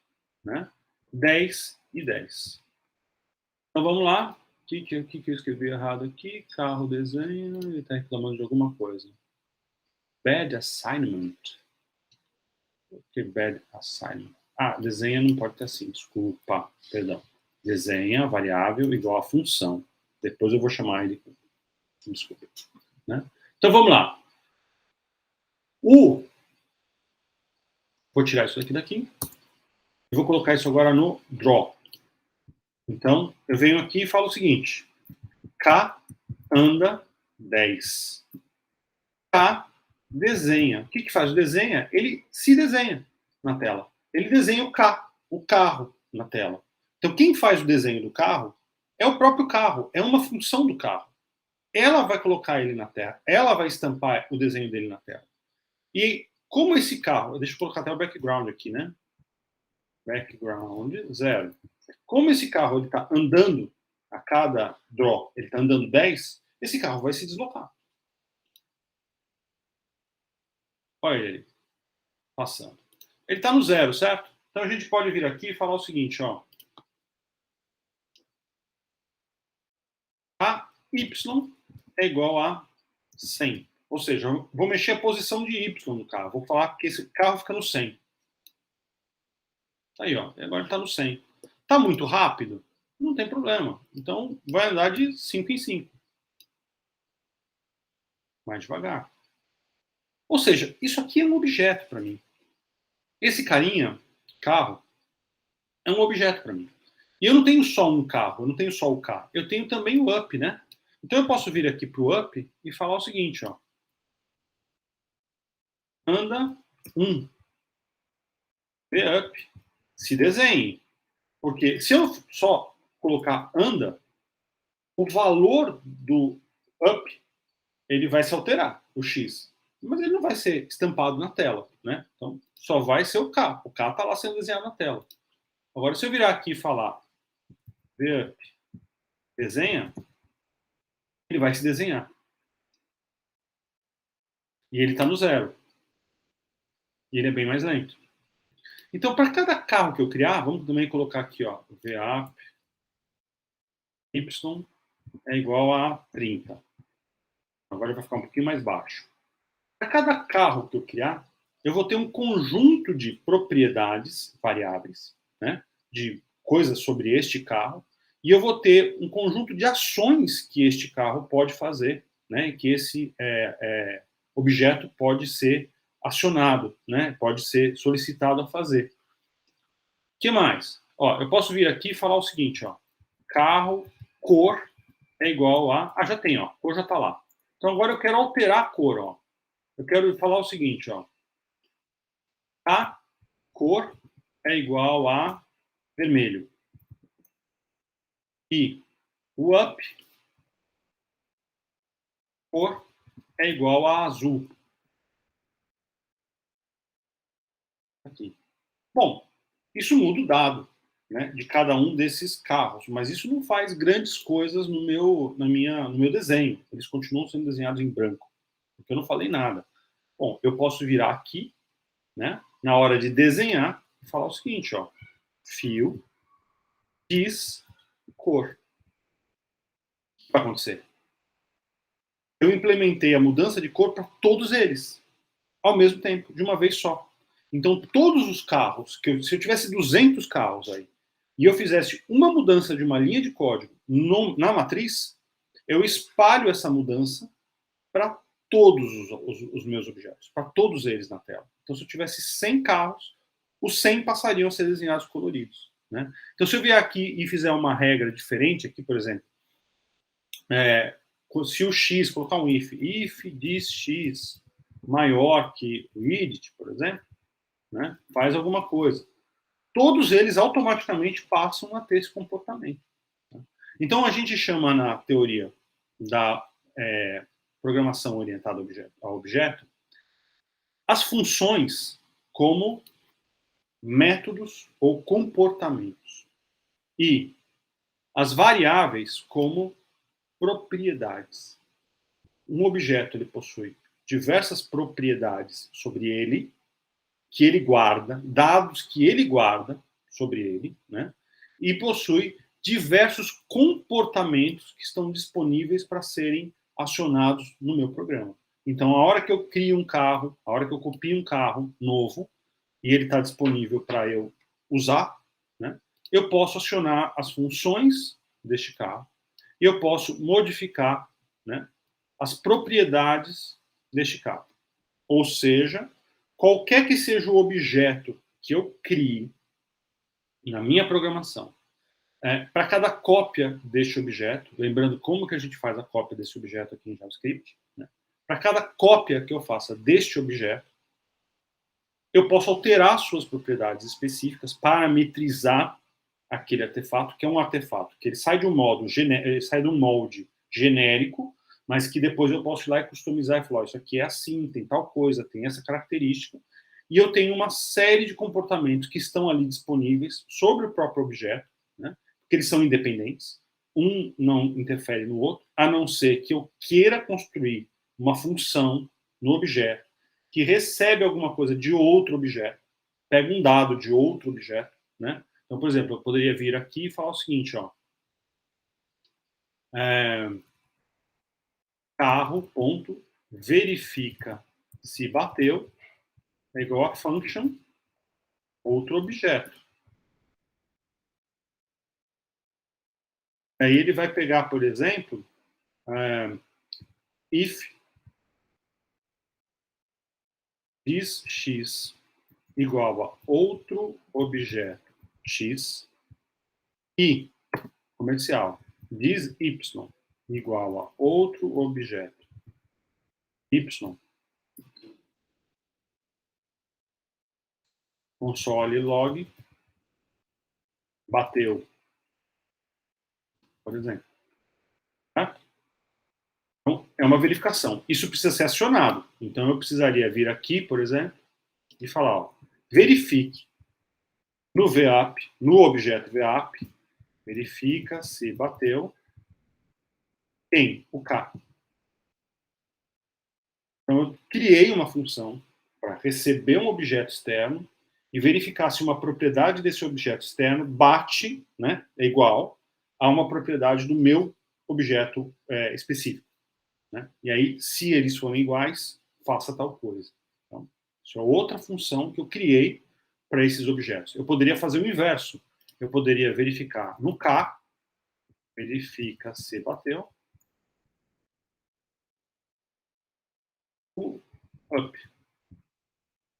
né? 10 e 10. Então vamos lá. O que eu escrevi errado aqui? Carro desenha, ele está reclamando de alguma coisa. Bad assignment. O que é bad assignment? Ah, desenha não pode ter assim, desculpa, perdão. Desenha variável igual a função. Depois eu vou chamar ele. Desculpa. Né? Então vamos lá. Vou tirar isso daqui. E vou colocar isso agora no draw. Então, eu venho aqui e falo o seguinte. K anda 10. K desenha. O que faz o desenha? Ele se desenha na tela. Ele desenha o carro na tela. Então, quem faz o desenho do carro é o próprio carro. É uma função do carro. Ela vai colocar ele na tela. Ela vai estampar o desenho dele na tela. E como esse carro... Deixa eu colocar até o background aqui, né? Background 0. Como esse carro está andando a cada draw, ele está andando 10, esse carro vai se deslocar. Olha ele passando. Ele está no 0, certo? Então a gente pode vir aqui e falar o seguinte, ó. A y é igual a 100. Ou seja, eu vou mexer a posição de y no carro. Vou falar que esse carro fica no 100. Aí, ó. Agora está no 100. Está muito rápido? Não tem problema. Então, vai andar de 5 em 5. Mais devagar. Ou seja, isso aqui é um objeto para mim. Esse carinha, carro, é um objeto para mim. E eu não tenho só um carro, eu não tenho só o K. Eu tenho também o up, né? Então eu posso vir aqui para o up e falar o seguinte, ó. Anda 1. V up. Se desenhe. Porque se eu só colocar anda, o valor do up, ele vai se alterar, o x. Mas ele não vai ser estampado na tela, né? Então, só vai ser o K. O K está lá sendo desenhado na tela. Agora, se eu virar aqui e falar V up, desenha, ele vai se desenhar. E ele está no 0. E ele é bem mais lento. Então, para cada carro que eu criar, vamos também colocar aqui, ó, V up, Y é igual a 30. Agora vai ficar um pouquinho mais baixo. Para cada carro que eu criar, eu vou ter um conjunto de propriedades variáveis, né, de coisas sobre este carro, e eu vou ter um conjunto de ações que este carro pode fazer, né, que esse objeto pode ser acionado, né? Pode ser solicitado a fazer. O que mais? Ó, eu posso vir aqui e falar o seguinte, ó, carro, cor é igual a... Ah, já tem, ó, cor já está lá. Então agora eu quero alterar a cor, ó. Eu quero falar o seguinte, ó, a cor é igual a vermelho. E o up, cor, é igual a azul. Aqui. Bom, isso muda o dado, né, de cada um desses carros, mas isso não faz grandes coisas no meu desenho. Eles continuam sendo desenhados em branco, porque eu não falei nada. Bom, eu posso virar aqui, né, na hora de desenhar, e falar o seguinte, ó, fio, X, cor. O que vai acontecer? Eu implementei a mudança de cor para todos eles, ao mesmo tempo, de uma vez só. Então, todos os carros, se eu tivesse 200 carros aí, e eu fizesse uma mudança de uma linha de código na matriz, eu espalho essa mudança para todos os meus objetos, para todos eles na tela. Então, se eu tivesse 100 carros, os 100 passariam a ser desenhados coloridos. Né? Então, se eu vier aqui e fizer uma regra diferente, aqui, por exemplo, se o x, colocar um if diz x maior que o idit, por exemplo, né, faz alguma coisa. Todos eles automaticamente passam a ter esse comportamento. Tá? Então, a gente chama na teoria da programação orientada a objeto as funções como métodos ou comportamentos e as variáveis como propriedades. Um objeto ele possui diversas propriedades sobre ele, que ele guarda, dados que ele guarda sobre ele, né? E possui diversos comportamentos que estão disponíveis para serem acionados no meu programa. Então, a hora que eu crio um carro, a hora que eu copio um carro novo, e ele está disponível para eu usar, né? Eu posso acionar as funções deste carro e eu posso modificar, né, as propriedades deste carro. Ou seja, qualquer que seja o objeto que eu crie na minha programação, para cada cópia deste objeto, lembrando como que a gente faz a cópia desse objeto aqui em JavaScript, né? Para cada cópia que eu faça deste objeto, eu posso alterar suas propriedades específicas, parametrizar aquele artefato, que é um artefato que ele sai de um ele sai de um molde genérico, mas que depois eu posso ir lá e customizar e falar, isso aqui é assim, tem tal coisa, tem essa característica, e eu tenho uma série de comportamentos que estão ali disponíveis sobre o próprio objeto, né? Porque eles são independentes, um não interfere no outro, a não ser que eu queira construir uma função no objeto que recebe alguma coisa de outro objeto, pega um dado de outro objeto, né? Então, por exemplo, eu poderia vir aqui e falar o seguinte, ó, carro, ponto, verifica se bateu, é igual a function, outro objeto. Aí ele vai pegar, por exemplo, if diz x igual a outro objeto x e comercial diz y igual a outro objeto y, console log, bateu, por exemplo. Tá? Então, é uma verificação. Isso precisa ser acionado. Então, eu precisaria vir aqui, por exemplo, e falar, ó, verifique no VAP, no objeto VAP, verifica se bateu em o K. Então, eu criei uma função para receber um objeto externo e verificar se uma propriedade desse objeto externo bate, né, é igual a uma propriedade do meu objeto específico. Né? E aí, se eles forem iguais, faça tal coisa. Então, isso é outra função que eu criei para esses objetos. Eu poderia fazer o inverso. Eu poderia verificar no K, verifica se bateu, up.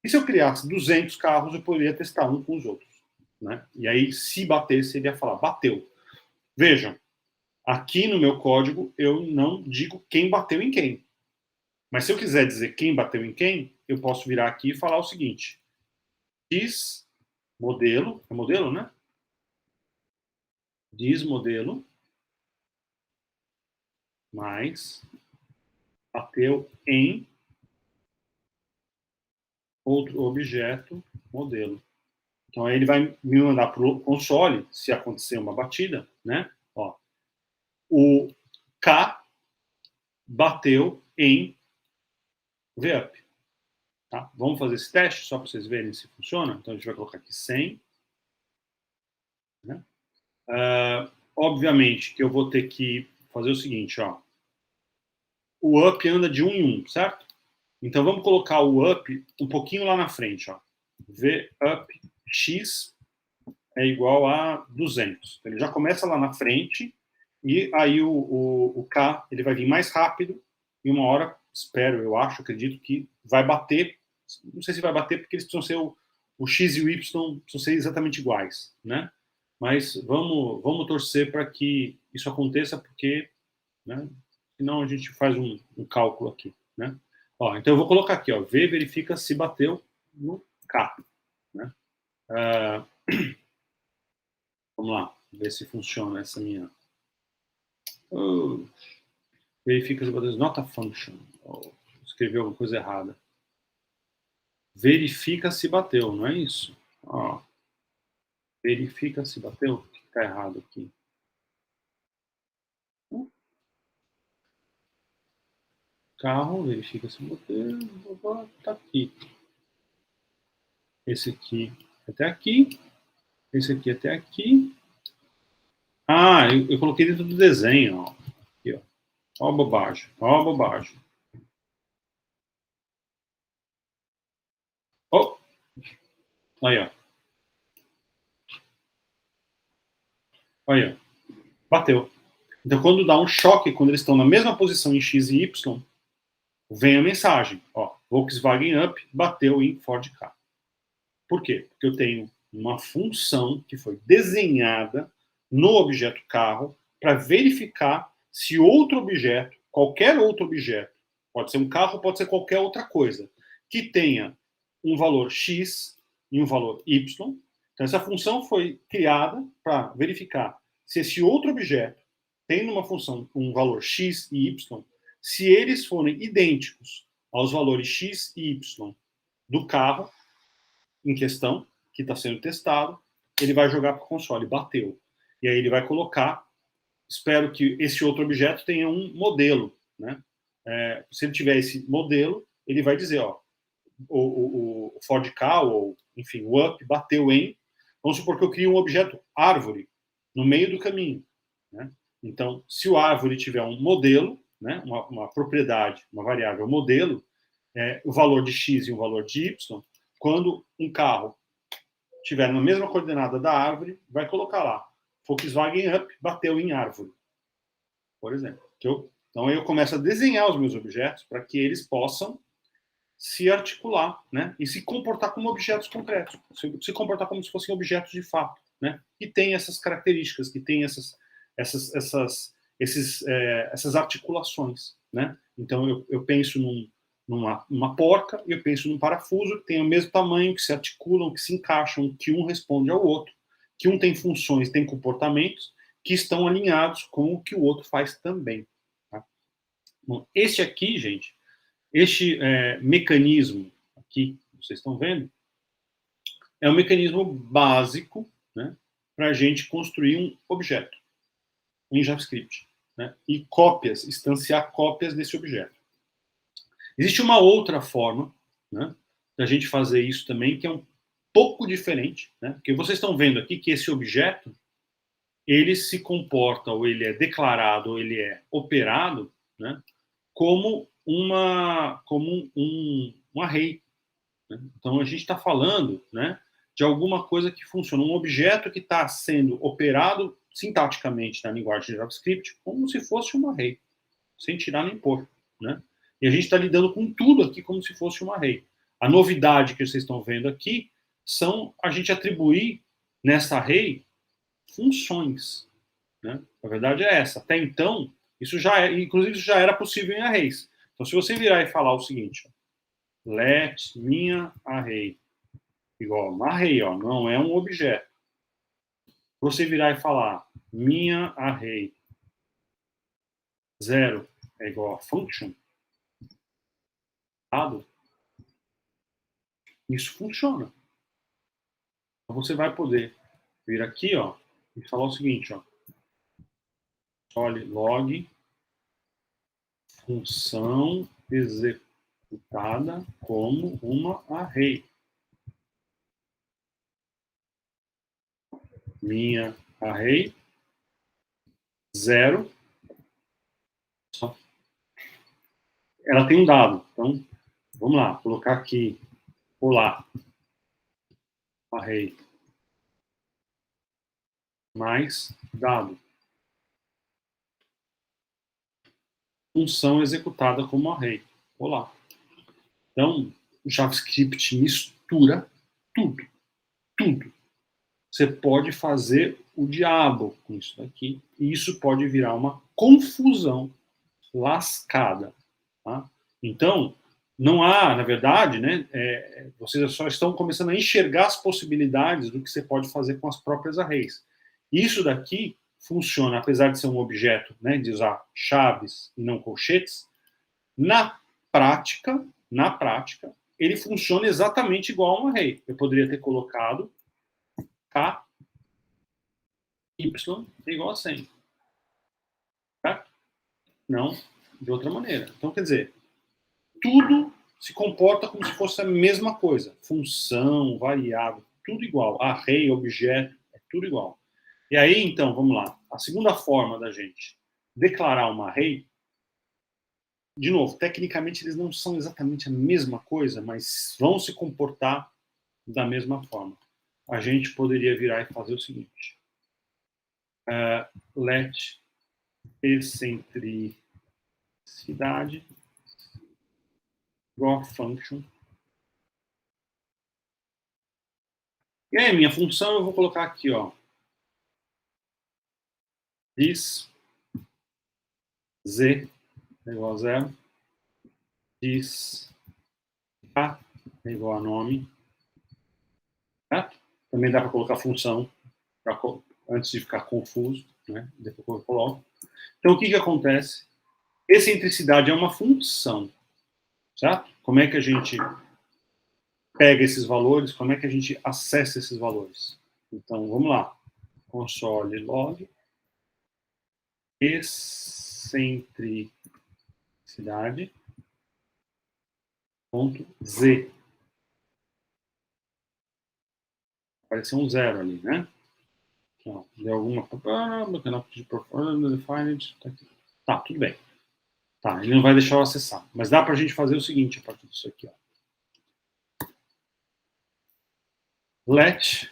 E se eu criasse 200 carros, eu poderia testar um com os outros, né? E aí, se batesse, ele ia falar, bateu. Vejam, aqui no meu código, eu não digo quem bateu em quem. Mas se eu quiser dizer quem bateu em quem, eu posso virar aqui e falar o seguinte. X modelo, é modelo, né? Diz modelo mais bateu em outro objeto modelo. Então aí ele vai me mandar para o console, se acontecer uma batida, né? Ó, o K bateu em VUP. Tá? Vamos fazer esse teste só para vocês verem se funciona. Então a gente vai colocar aqui 100. Né? Obviamente que eu vou ter que fazer o seguinte, ó. O up anda de 1 em 1, certo? Então vamos colocar o up um pouquinho lá na frente, ó. V up x é igual a 200. Ele já começa lá na frente e aí o K ele vai vir mais rápido e uma hora, espero, eu acho, acredito que vai bater. Não sei se vai bater porque eles precisam ser o X e o Y precisam ser exatamente iguais, né? Mas vamos torcer para que isso aconteça porque, né? Senão a gente faz um cálculo aqui, né? Ó, então eu vou colocar aqui, ó, V verifica se bateu no K, né? Vamos lá, ver se funciona essa minha. Verifica se bateu. Not a function. Escreveu alguma coisa errada. Verifica se bateu, não é isso? Ó, verifica se bateu. O que está errado aqui? Carro, verifica se bateu. Tá aqui. Esse aqui até aqui. Esse aqui até aqui. Ah, eu coloquei dentro do desenho, ó. Aqui, ó. Ó a bobagem. Ó a bobagem. Ó. Aí, ó. Aí, ó. Bateu. Então, quando dá um choque, quando eles estão na mesma posição em X e Y, vem a mensagem, ó, Volkswagen Up bateu em Ford Ka. Por quê? Porque eu tenho uma função que foi desenhada no objeto carro para verificar se outro objeto, qualquer outro objeto, pode ser um carro, pode ser qualquer outra coisa, que tenha um valor X e um valor Y. Então, essa função foi criada para verificar se esse outro objeto tem numa função um valor X e Y, se eles forem idênticos aos valores X e Y do carro em questão, que está sendo testado, ele vai jogar para o console, bateu. E aí ele vai colocar, espero que esse outro objeto tenha um modelo. Né? Se ele tiver esse modelo, ele vai dizer, ó, o Ford Ka, ou enfim, o Up, bateu em, vamos supor que eu crio um objeto árvore no meio do caminho. Né? Então, se o árvore tiver um modelo, né, uma propriedade, uma variável modelo, o valor de x e o valor de y, quando um carro estiver na mesma coordenada da árvore, vai colocar lá, Volkswagen Up bateu em árvore, por exemplo. Então, eu começo a desenhar os meus objetos para que eles possam se articular, né, e se comportar como objetos concretos, se comportar como se fossem objetos de fato, né, que tem essas características, que tem essas articulações, né. Então eu penso numa porca e eu penso num parafuso que tem o mesmo tamanho, que se articulam, que se encaixam, que um responde ao outro, que um tem funções, tem comportamentos que estão alinhados com o que o outro faz também. Tá? Bom, esse aqui, gente, este mecanismo aqui, vocês estão vendo, é um mecanismo básico, né, para a gente construir um objeto em JavaScript, né, e cópias, instanciar cópias desse objeto. Existe uma outra forma, né, da gente fazer isso também, que é um pouco diferente, né, porque vocês estão vendo aqui que esse objeto, ele se comporta, ou ele é declarado, ou ele é operado, né, como um array. Né? Então, a gente está falando, né, de alguma coisa que funciona, um objeto que está sendo operado sintaticamente na linguagem de JavaScript como se fosse um array, sem tirar nem pôr. Né? E a gente está lidando com tudo aqui como se fosse um array. A novidade que vocês estão vendo aqui são a gente atribuir nessa array funções. Né? A verdade é essa. Até então, inclusive isso já era possível em arrays. Então, se você virar e falar o seguinte, ó, let minha array igual a uma array, ó, não é um objeto. Você virar e falar minha array 0 é igual a function, isso funciona. Então você vai poder vir aqui, ó, e falar o seguinte, ó, log função executada como uma array. Minha array 0. Ela tem um dado. Então, vamos lá, colocar aqui, olá, array mais dado. Função executada como array. Olá. Então, o JavaScript mistura tudo. Tudo. Você pode fazer o diabo com isso daqui, e isso pode virar uma confusão lascada. Tá? Então, não há, na verdade, né, vocês só estão começando a enxergar as possibilidades do que você pode fazer com as próprias arrays. Isso daqui funciona, apesar de ser um objeto, né, de usar chaves e não colchetes, na prática, ele funciona exatamente igual a um array. Eu poderia ter colocado K, Y é igual a 100. Tá? Não de outra maneira. Então, quer dizer, tudo se comporta como se fosse a mesma coisa. Função, variável, tudo igual. Array, objeto, é tudo igual. E aí, então, vamos lá. A segunda forma da gente declarar uma array, de novo, tecnicamente eles não são exatamente a mesma coisa, mas vão se comportar da mesma forma. A gente poderia virar e fazer o seguinte. Let excentricidade igual a function. E aí, minha função eu vou colocar aqui, ó. Diz z é igual a 0. Diz k é igual a nome. Certo? Também dá para colocar função antes de ficar confuso, né? Depois eu coloco. Então, o que acontece? Excentricidade é uma função, certo? Como é que a gente pega esses valores? Como é que a gente acessa esses valores? Então, vamos lá. Console log excentricidade ponto z. Apareceu um 0 ali, né? Então, deu alguma... Tá, tudo bem. Tá, ele não vai deixar eu acessar. Mas dá para a gente fazer o seguinte a partir disso aqui, ó. Let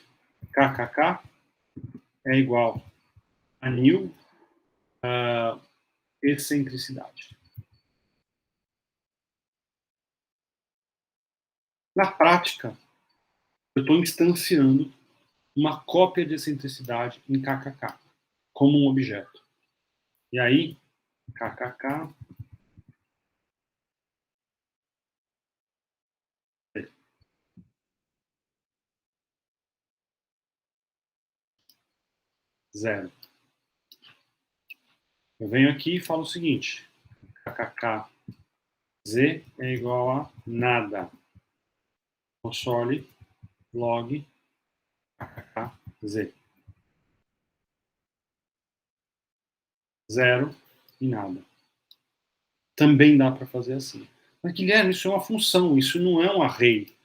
kkk é igual a new excentricidade. Na prática, eu estou instanciando uma cópia de excentricidade em kkk, como um objeto. E aí, kkk... zero. Eu venho aqui e falo o seguinte, kkk z é igual a nada. Console log kkk z. 0 e nada. Também dá para fazer assim. Mas, Guilherme, isso é uma função, isso não é um array.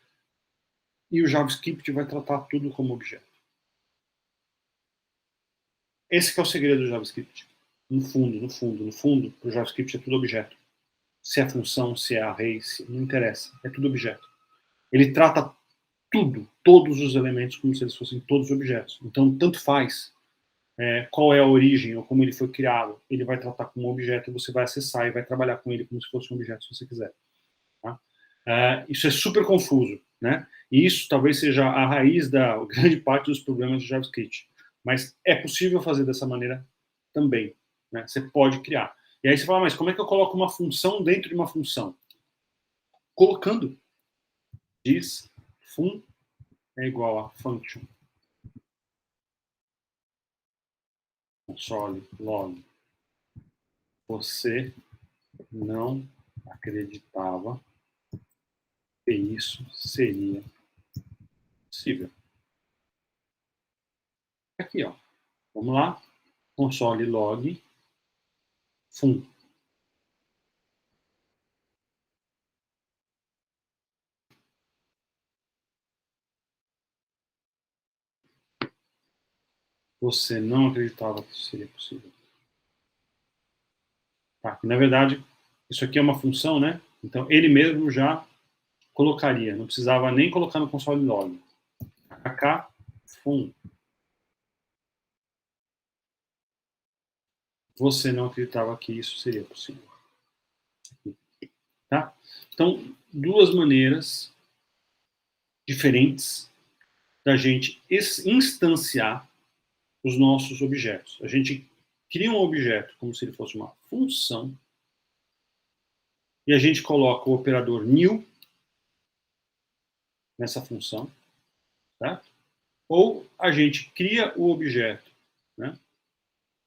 E o JavaScript vai tratar tudo como objeto. Esse que é o segredo do JavaScript. No fundo, o JavaScript é tudo objeto. Se é função, se é array, não interessa. É tudo objeto. Ele trata tudo, todos os elementos, como se eles fossem todos objetos. Então, tanto faz qual é a origem ou como ele foi criado, ele vai tratar como um objeto e você vai acessar e vai trabalhar com ele como se fosse um objeto, se você quiser. Tá? Isso é super confuso, né? E isso talvez seja a raiz da grande parte dos problemas de JavaScript. Mas é possível fazer dessa maneira também, né? Você pode criar. E aí você fala, mas como é que eu coloco uma função dentro de uma função? Colocando. Diz fun é igual a function. Console log. Você não acreditava que isso seria possível. Aqui, ó. Vamos lá. Console log fun. Você não acreditava que isso seria possível. Tá? Na verdade, isso aqui é uma função, né? Então, ele mesmo já colocaria. Não precisava nem colocar no console log. Kkk fun. Você não acreditava que isso seria possível. Tá? Então, duas maneiras diferentes da gente instanciar os nossos objetos. A gente cria um objeto como se ele fosse uma função e a gente coloca o operador new nessa função, tá? Ou a gente cria o objeto, né,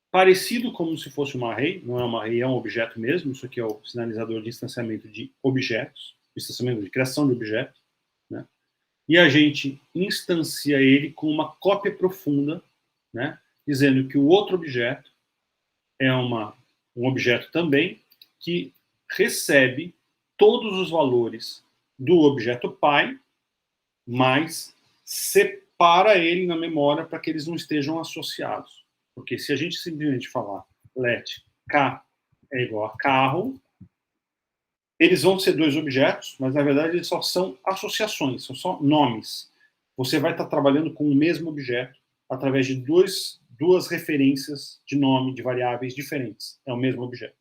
parecido como se fosse uma array, não é uma array, é um objeto mesmo, isso aqui é o sinalizador de instanciamento de objetos, instanciamento de criação de objetos, né, e a gente instancia ele com uma cópia profunda, né, dizendo que o outro objeto é um objeto também que recebe todos os valores do objeto pai, mas separa ele na memória para que eles não estejam associados. Porque se a gente simplesmente falar let k é igual a carro, eles vão ser dois objetos, mas na verdade eles só são associações, são só nomes. Você vai estar trabalhando com o mesmo objeto através de duas referências de nome de variáveis diferentes. É o mesmo objeto.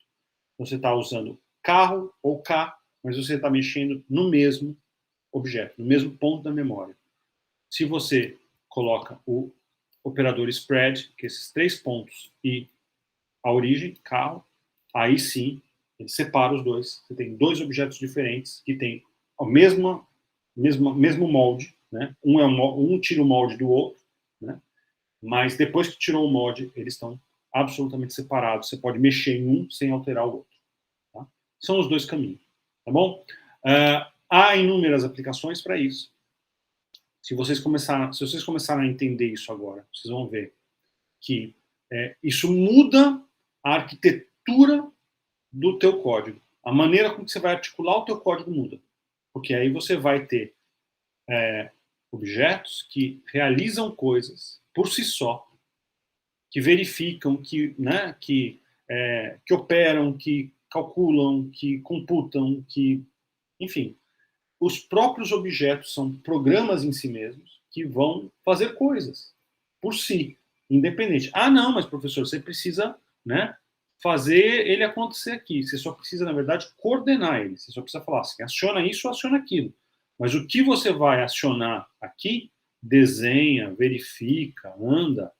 Você está usando carro ou K, mas você está mexendo no mesmo objeto, no mesmo ponto da memória. Se você coloca o operador spread, que é esses 3 pontos, e a origem, carro, aí sim, ele separa os dois. Você tem dois objetos diferentes que têm o mesmo molde, né? Um tira o molde do outro, né? Mas depois que tirou o molde, eles estão absolutamente separados. Você pode mexer em um sem alterar o outro. Tá? São os dois caminhos, tá bom? Há inúmeras aplicações para isso. Se vocês começarem a entender isso agora, vocês vão ver que isso muda a arquitetura do teu código. A maneira como você vai articular o teu código muda. Porque aí você vai ter objetos que realizam coisas por si só, que verificam, que operam, que calculam, que computam, enfim, os próprios objetos são programas em si mesmos que vão fazer coisas por si, independente. Ah, não, mas professor, você precisa, né, fazer ele acontecer aqui. Você só precisa, na verdade, coordenar ele. Você só precisa falar assim, aciona isso, aciona aquilo. Mas o que você vai acionar aqui, desenha, verifica, anda,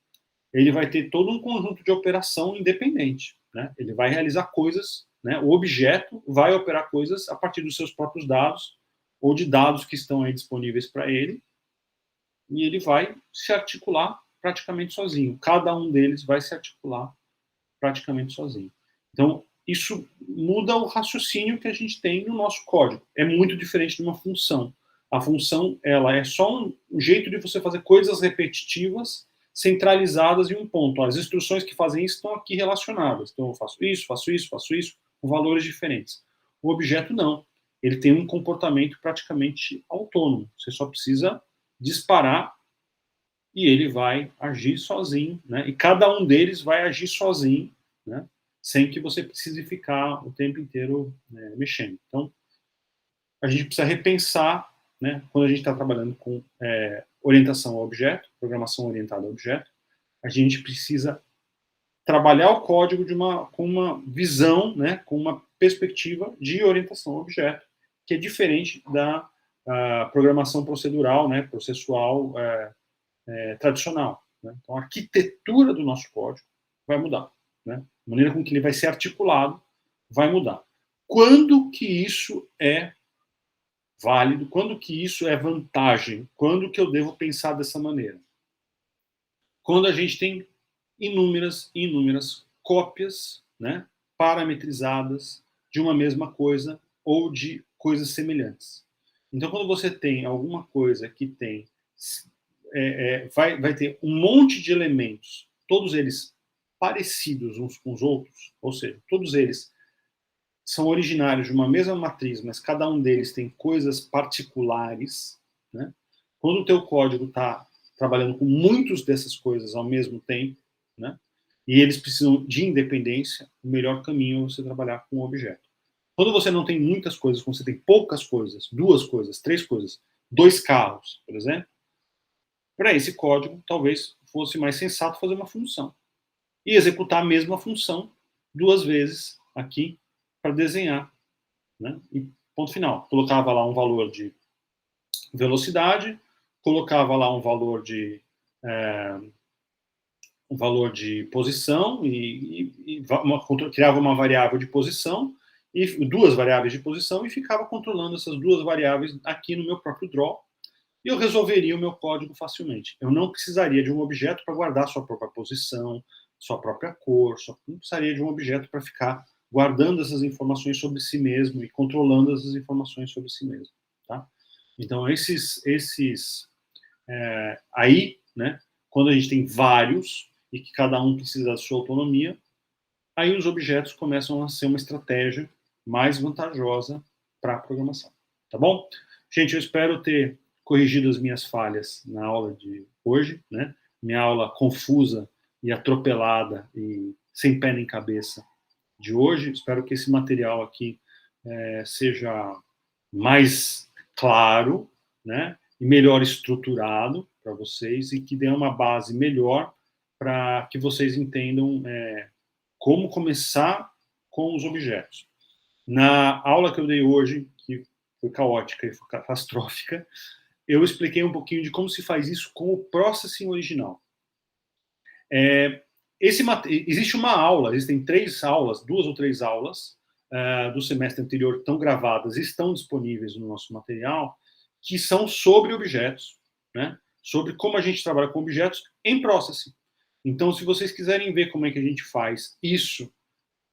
ele vai ter todo um conjunto de operação independente. Né? Ele vai realizar coisas, né? O objeto vai operar coisas a partir dos seus próprios dados ou de dados que estão aí disponíveis para ele, e ele vai se articular praticamente sozinho. Cada um deles vai se articular praticamente sozinho. Então, isso muda o raciocínio que a gente tem no nosso código. É muito diferente de uma função. A função, ela é só um jeito de você fazer coisas repetitivas centralizadas em um ponto. As instruções que fazem isso estão aqui relacionadas. Então, eu faço isso, faço isso, faço isso, com valores diferentes. O objeto não. Ele tem um comportamento praticamente autônomo. Você só precisa disparar e ele vai agir sozinho, né? E cada um deles vai agir sozinho, né? Sem que você precise ficar o tempo inteiro mexendo. Então, a gente precisa repensar, né? Quando a gente está trabalhando com orientação a objeto, programação orientada a objeto, a gente precisa trabalhar o código com uma visão, né, com uma perspectiva de orientação a objeto, que é diferente da programação procedural, né, processual tradicional. Né? Então, a arquitetura do nosso código vai mudar. Né? A maneira com que ele vai ser articulado vai mudar. Quando que isso é válido? Quando que isso é vantagem? Quando que eu devo pensar dessa maneira? Quando a gente tem inúmeras cópias, né, parametrizadas de uma mesma coisa ou de coisas semelhantes. Então, quando você tem alguma coisa que tem vai ter um monte de elementos, todos eles parecidos uns com os outros, ou seja, todos eles são originários de uma mesma matriz, mas cada um deles tem coisas particulares, né? Quando o teu código está trabalhando com muitas dessas coisas ao mesmo tempo, né? E eles precisam de independência, o melhor caminho é você trabalhar com um objeto. Quando você não tem muitas coisas, quando você tem poucas coisas, 2 coisas, 3 coisas, 2 carros, por exemplo, para esse código, talvez fosse mais sensato fazer uma função e executar a mesma função 2 vezes aqui para desenhar, né? E ponto final. Colocava lá um valor de velocidade, colocava lá um valor de posição criava uma variável de posição e 2 variáveis de posição e ficava controlando essas 2 variáveis aqui no meu próprio draw e eu resolveria o meu código facilmente. Eu não precisaria de um objeto para guardar sua própria posição, sua própria cor, não precisaria de um objeto para ficar guardando essas informações sobre si mesmo e controlando essas informações sobre si mesmo. Tá? Então, aí, né, quando a gente tem vários e que cada um precisa da sua autonomia, aí os objetos começam a ser uma estratégia mais vantajosa para a programação. Tá bom? Gente, eu espero ter corrigido as minhas falhas na aula de hoje, né? Minha aula confusa e atropelada e sem pé nem cabeça de hoje. Espero que esse material aqui seja mais claro, né? E melhor estruturado para vocês e que dê uma base melhor para que vocês entendam como começar com os objetos. Na aula que eu dei hoje, que foi caótica e foi catastrófica, eu expliquei um pouquinho de como se faz isso com o processing original. Existe uma aula, existem 3 aulas, 2 ou 3 aulas do semestre anterior que estão gravadas, estão disponíveis no nosso material, que são sobre objetos, né? Sobre como a gente trabalha com objetos em processing. Então, se vocês quiserem ver como é que a gente faz isso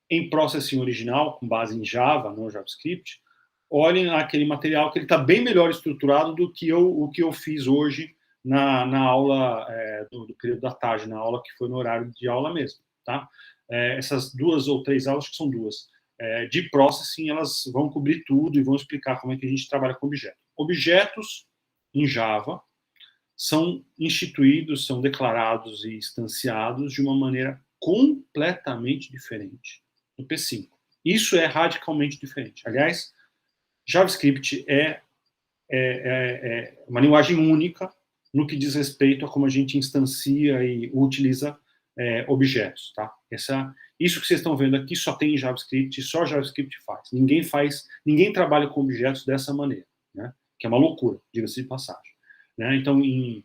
em processing original, com base em Java, no JavaScript, olhem aquele material que ele está bem melhor estruturado do que o que eu fiz hoje na aula do período da tarde, na aula que foi no horário de aula mesmo. Tá? Essas 2 ou 3 aulas, que são 2, de processing, elas vão cobrir tudo e vão explicar como é que a gente trabalha com objetos. Objetos em Java são instituídos, são declarados e instanciados de uma maneira completamente diferente do P5. Isso é radicalmente diferente. Aliás, JavaScript é uma linguagem única no que diz respeito a como a gente instancia e utiliza objetos. Tá? Isso que vocês estão vendo aqui só tem em JavaScript, só JavaScript faz. Ninguém trabalha com objetos dessa maneira, né? Que é uma loucura, diga-se de passagem. Né? Então, em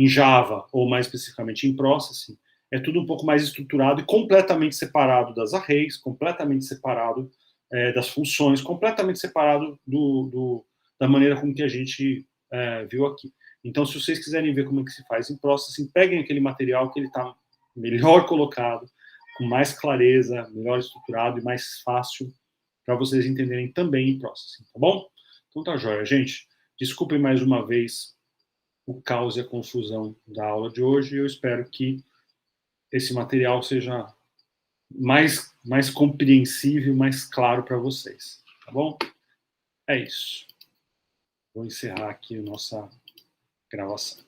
Java, ou mais especificamente em Processing, é tudo um pouco mais estruturado e completamente separado das arrays, completamente separado das funções, completamente separado da maneira como que a gente viu aqui. Então, se vocês quiserem ver como é que se faz em Processing, peguem aquele material que ele está melhor colocado, com mais clareza, melhor estruturado e mais fácil para vocês entenderem também em Processing, tá bom? Então tá joia, gente. Desculpem mais uma vez o caos e a confusão da aula de hoje. Eu espero que esse material seja mais compreensível, mais claro para vocês. Tá bom? É isso. Vou encerrar aqui a nossa gravação.